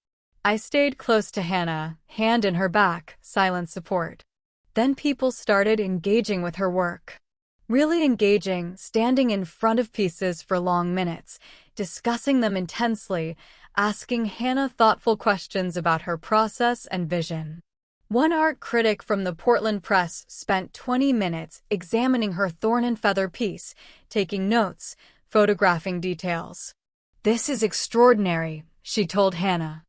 A: I stayed close to Hana, hand in her back, silent support. Then people started engaging with her work. Really engaging, standing in front of pieces for long minutes, discussing them intensely, asking Hana thoughtful questions about her process and vision. One art critic from the Portland Press spent 20 minutes examining her thorn and feather piece, taking notes, photographing details. "This is extraordinary," she told Hana.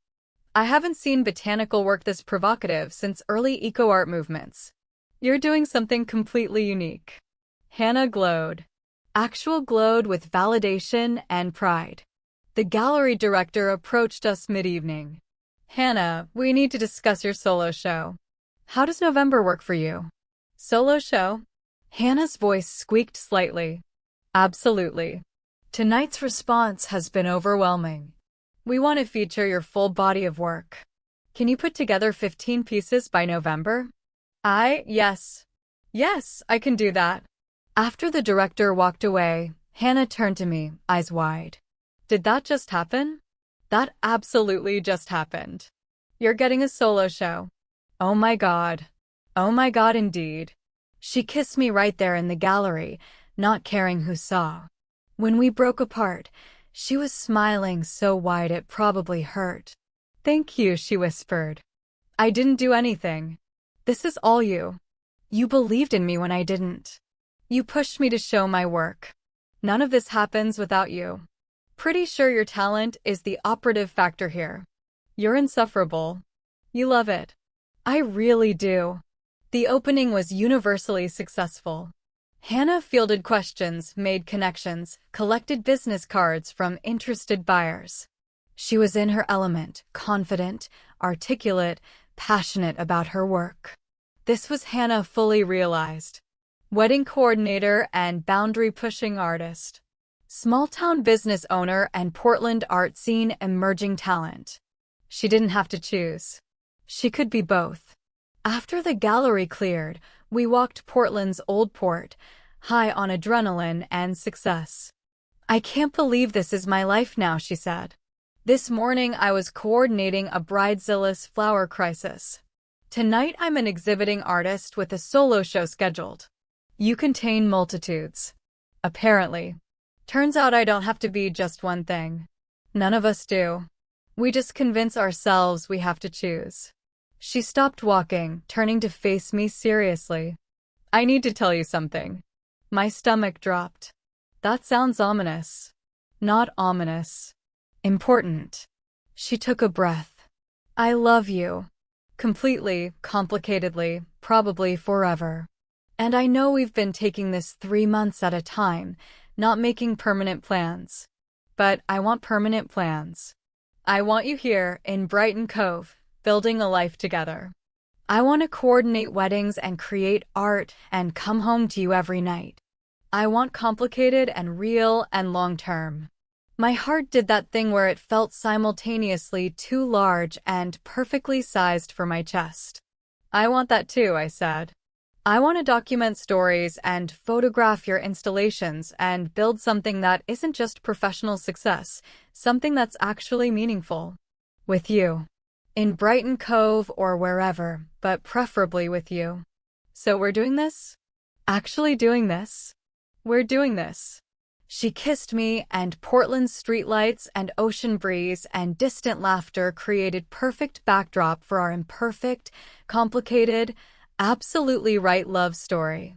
A: "I haven't seen botanical work this provocative since early eco-art movements. You're doing something completely unique." Hana glowed. Actual glowed with validation and pride. The gallery director approached us mid-evening. "Hana, we need to discuss your solo show. How does November work for you?" "Solo show?" Hana's voice squeaked slightly. "Absolutely. Tonight's response has been overwhelming. We want to feature your full body of work. Can you put together 15 pieces by November?" Yes. Yes, I can do that." After the director walked away, Hana turned to me, eyes wide. "Did that just happen?" "That absolutely just happened. You're getting a solo show." "Oh my God. Oh my God, indeed." She kissed me right there in the gallery, not caring who saw. When we broke apart, she was smiling so wide it probably hurt. "Thank you," she whispered. "I didn't do anything. This is all you. You believed in me when I didn't. You pushed me to show my work. None of this happens without you. Pretty sure your talent is the operative factor here. You're insufferable. You love it." "I really do." The opening was universally successful. Hana fielded questions, made connections, collected business cards from interested buyers. She was in her element, confident, articulate, passionate about her work. This was Hana fully realized. Wedding coordinator and boundary-pushing artist. Small-town business owner and Portland art scene emerging talent. She didn't have to choose. She could be both. After the gallery cleared, we walked Portland's Old Port, high on adrenaline and success. "I can't believe this is my life now," she said. "This morning I was coordinating a bridezilla's flower crisis. Tonight I'm an exhibiting artist with a solo show scheduled. You contain multitudes." Apparently. Turns out I don't have to be just one thing. None of us do. We just convince ourselves we have to choose. She stopped walking, turning to face me seriously. "I need to tell you something." My stomach dropped. "That sounds ominous." "Not ominous. Important." She took a breath. "I love you. Completely, complicatedly, probably forever. And I know we've been taking this 3 months at a time, not making permanent plans. But I want permanent plans. I want you here in Brighton Cove, building a life together. I want to coordinate weddings and create art and come home to you every night. I want complicated and real and long-term. My heart did that thing where it felt simultaneously too large and perfectly sized for my chest. I want that too, I said. I want to document stories and photograph your installations and build something that isn't just professional success, something that's actually meaningful. With you. In Brighton Cove or wherever, but preferably with you. So we're doing this? Actually doing this? We're doing this. She kissed me, and Portland's streetlights and ocean breeze and distant laughter created perfect backdrop for our imperfect, complicated, absolutely right love story.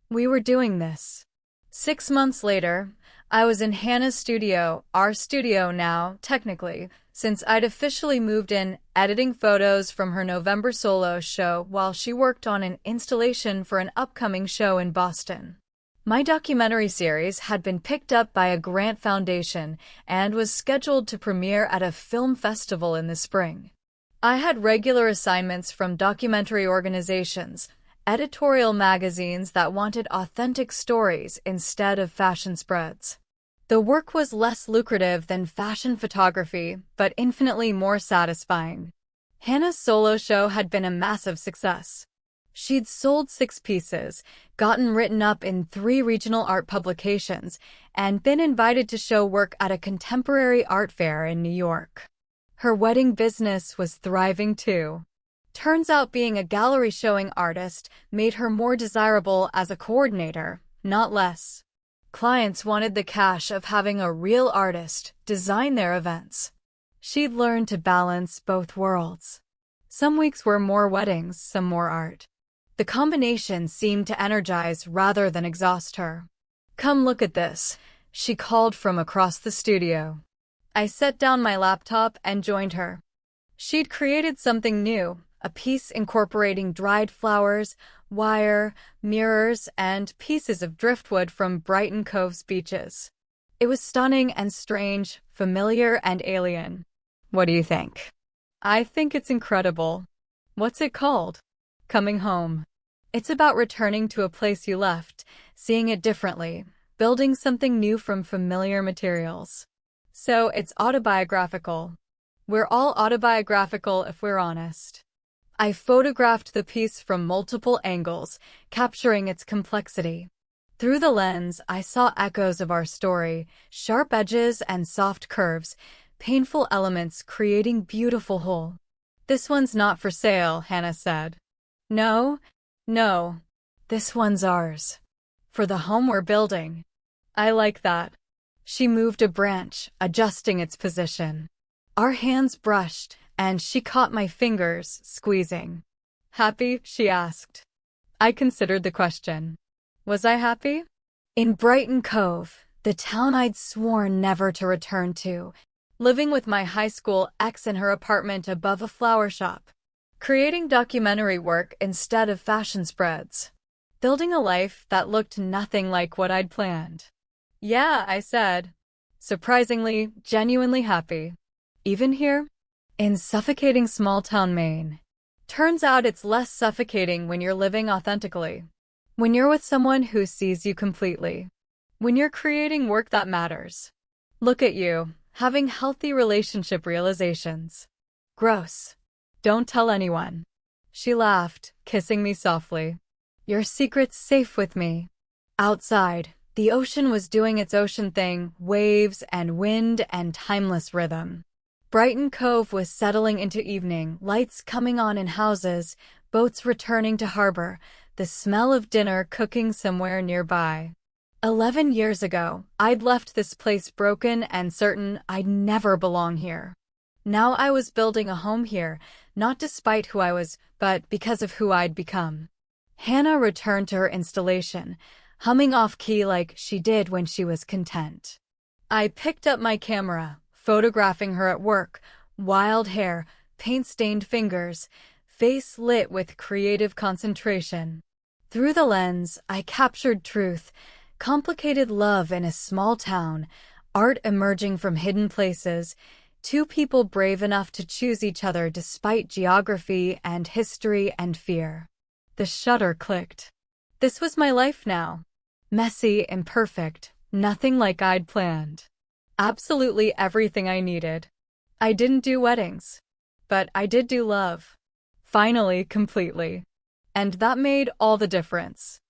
A: We were doing this. 6 months later, I was in Hana's studio, our studio now, technically, since I'd officially moved in, editing photos from her November solo show while she worked on an installation for an upcoming show in Boston. My documentary series had been picked up by a grant foundation and was scheduled to premiere at a film festival in the spring. I had regular assignments from documentary organizations, editorial magazines that wanted authentic stories instead of fashion spreads. The work was less lucrative than fashion photography, but infinitely more satisfying. Hana's solo show had been a massive success. She'd sold 6 pieces, gotten written up in 3 regional art publications, and been invited to show work at a contemporary art fair in New York. Her wedding business was thriving too. Turns out being a gallery showing artist made her more desirable as a coordinator, not less. Clients wanted the cash of having a real artist design their events. She'd learned to balance both worlds. Some weeks were more weddings, some more art. The combination seemed to energize rather than exhaust her. "Come look at this," she called from across the studio. I set down my laptop and joined her. She'd created something new, a piece incorporating dried flowers, wire, mirrors, and pieces of driftwood from Brighton Cove's beaches. It was stunning and strange, familiar and alien. What do you think? I think it's incredible. What's it called? Coming Home. It's about returning to a place you left, seeing it differently, building something new from familiar materials. So it's autobiographical. We're all autobiographical if we're honest. I photographed the piece from multiple angles, capturing its complexity. Through the lens, I saw echoes of our story, sharp edges and soft curves, painful elements creating beautiful whole. "This one's not for sale," Hana said. No, this one's ours. For the home we're building." I like that. She moved a branch, adjusting its position. Our hands brushed, and she caught my fingers, squeezing. "Happy?" she asked. I considered the question. Was I happy? In Brighton Cove, the town I'd sworn never to return to, living with my high school ex in her apartment above a flower shop, creating documentary work instead of fashion spreads, building a life that looked nothing like what I'd planned. "Yeah," I said. Surprisingly, genuinely happy. Even here? In suffocating small-town Maine. Turns out it's less suffocating when you're living authentically. When you're with someone who sees you completely. When you're creating work that matters. Look at you, having healthy relationship realizations. Gross. Don't tell anyone. She laughed, kissing me softly. Your secret's safe with me. Outside, the ocean was doing its ocean thing, waves and wind and timeless rhythm. Brighton Cove was settling into evening, lights coming on in houses, boats returning to harbor, the smell of dinner cooking somewhere nearby. 11 years ago, I'd left this place broken and certain I'd never belong here. Now I was building a home here, not despite who I was, but because of who I'd become. Hana returned to her installation, humming off-key like she did when she was content. I picked up my camera, photographing her at work, wild hair, paint-stained fingers, face lit with creative concentration. Through the lens, I captured truth, complicated love in a small town, art emerging from hidden places, Two people brave enough to choose each other despite geography and history and fear. The shutter clicked. This was my life now. Messy, imperfect, nothing like I'd planned. Absolutely everything I needed. I didn't do weddings, but I did do love. Finally, completely. And that made all the difference.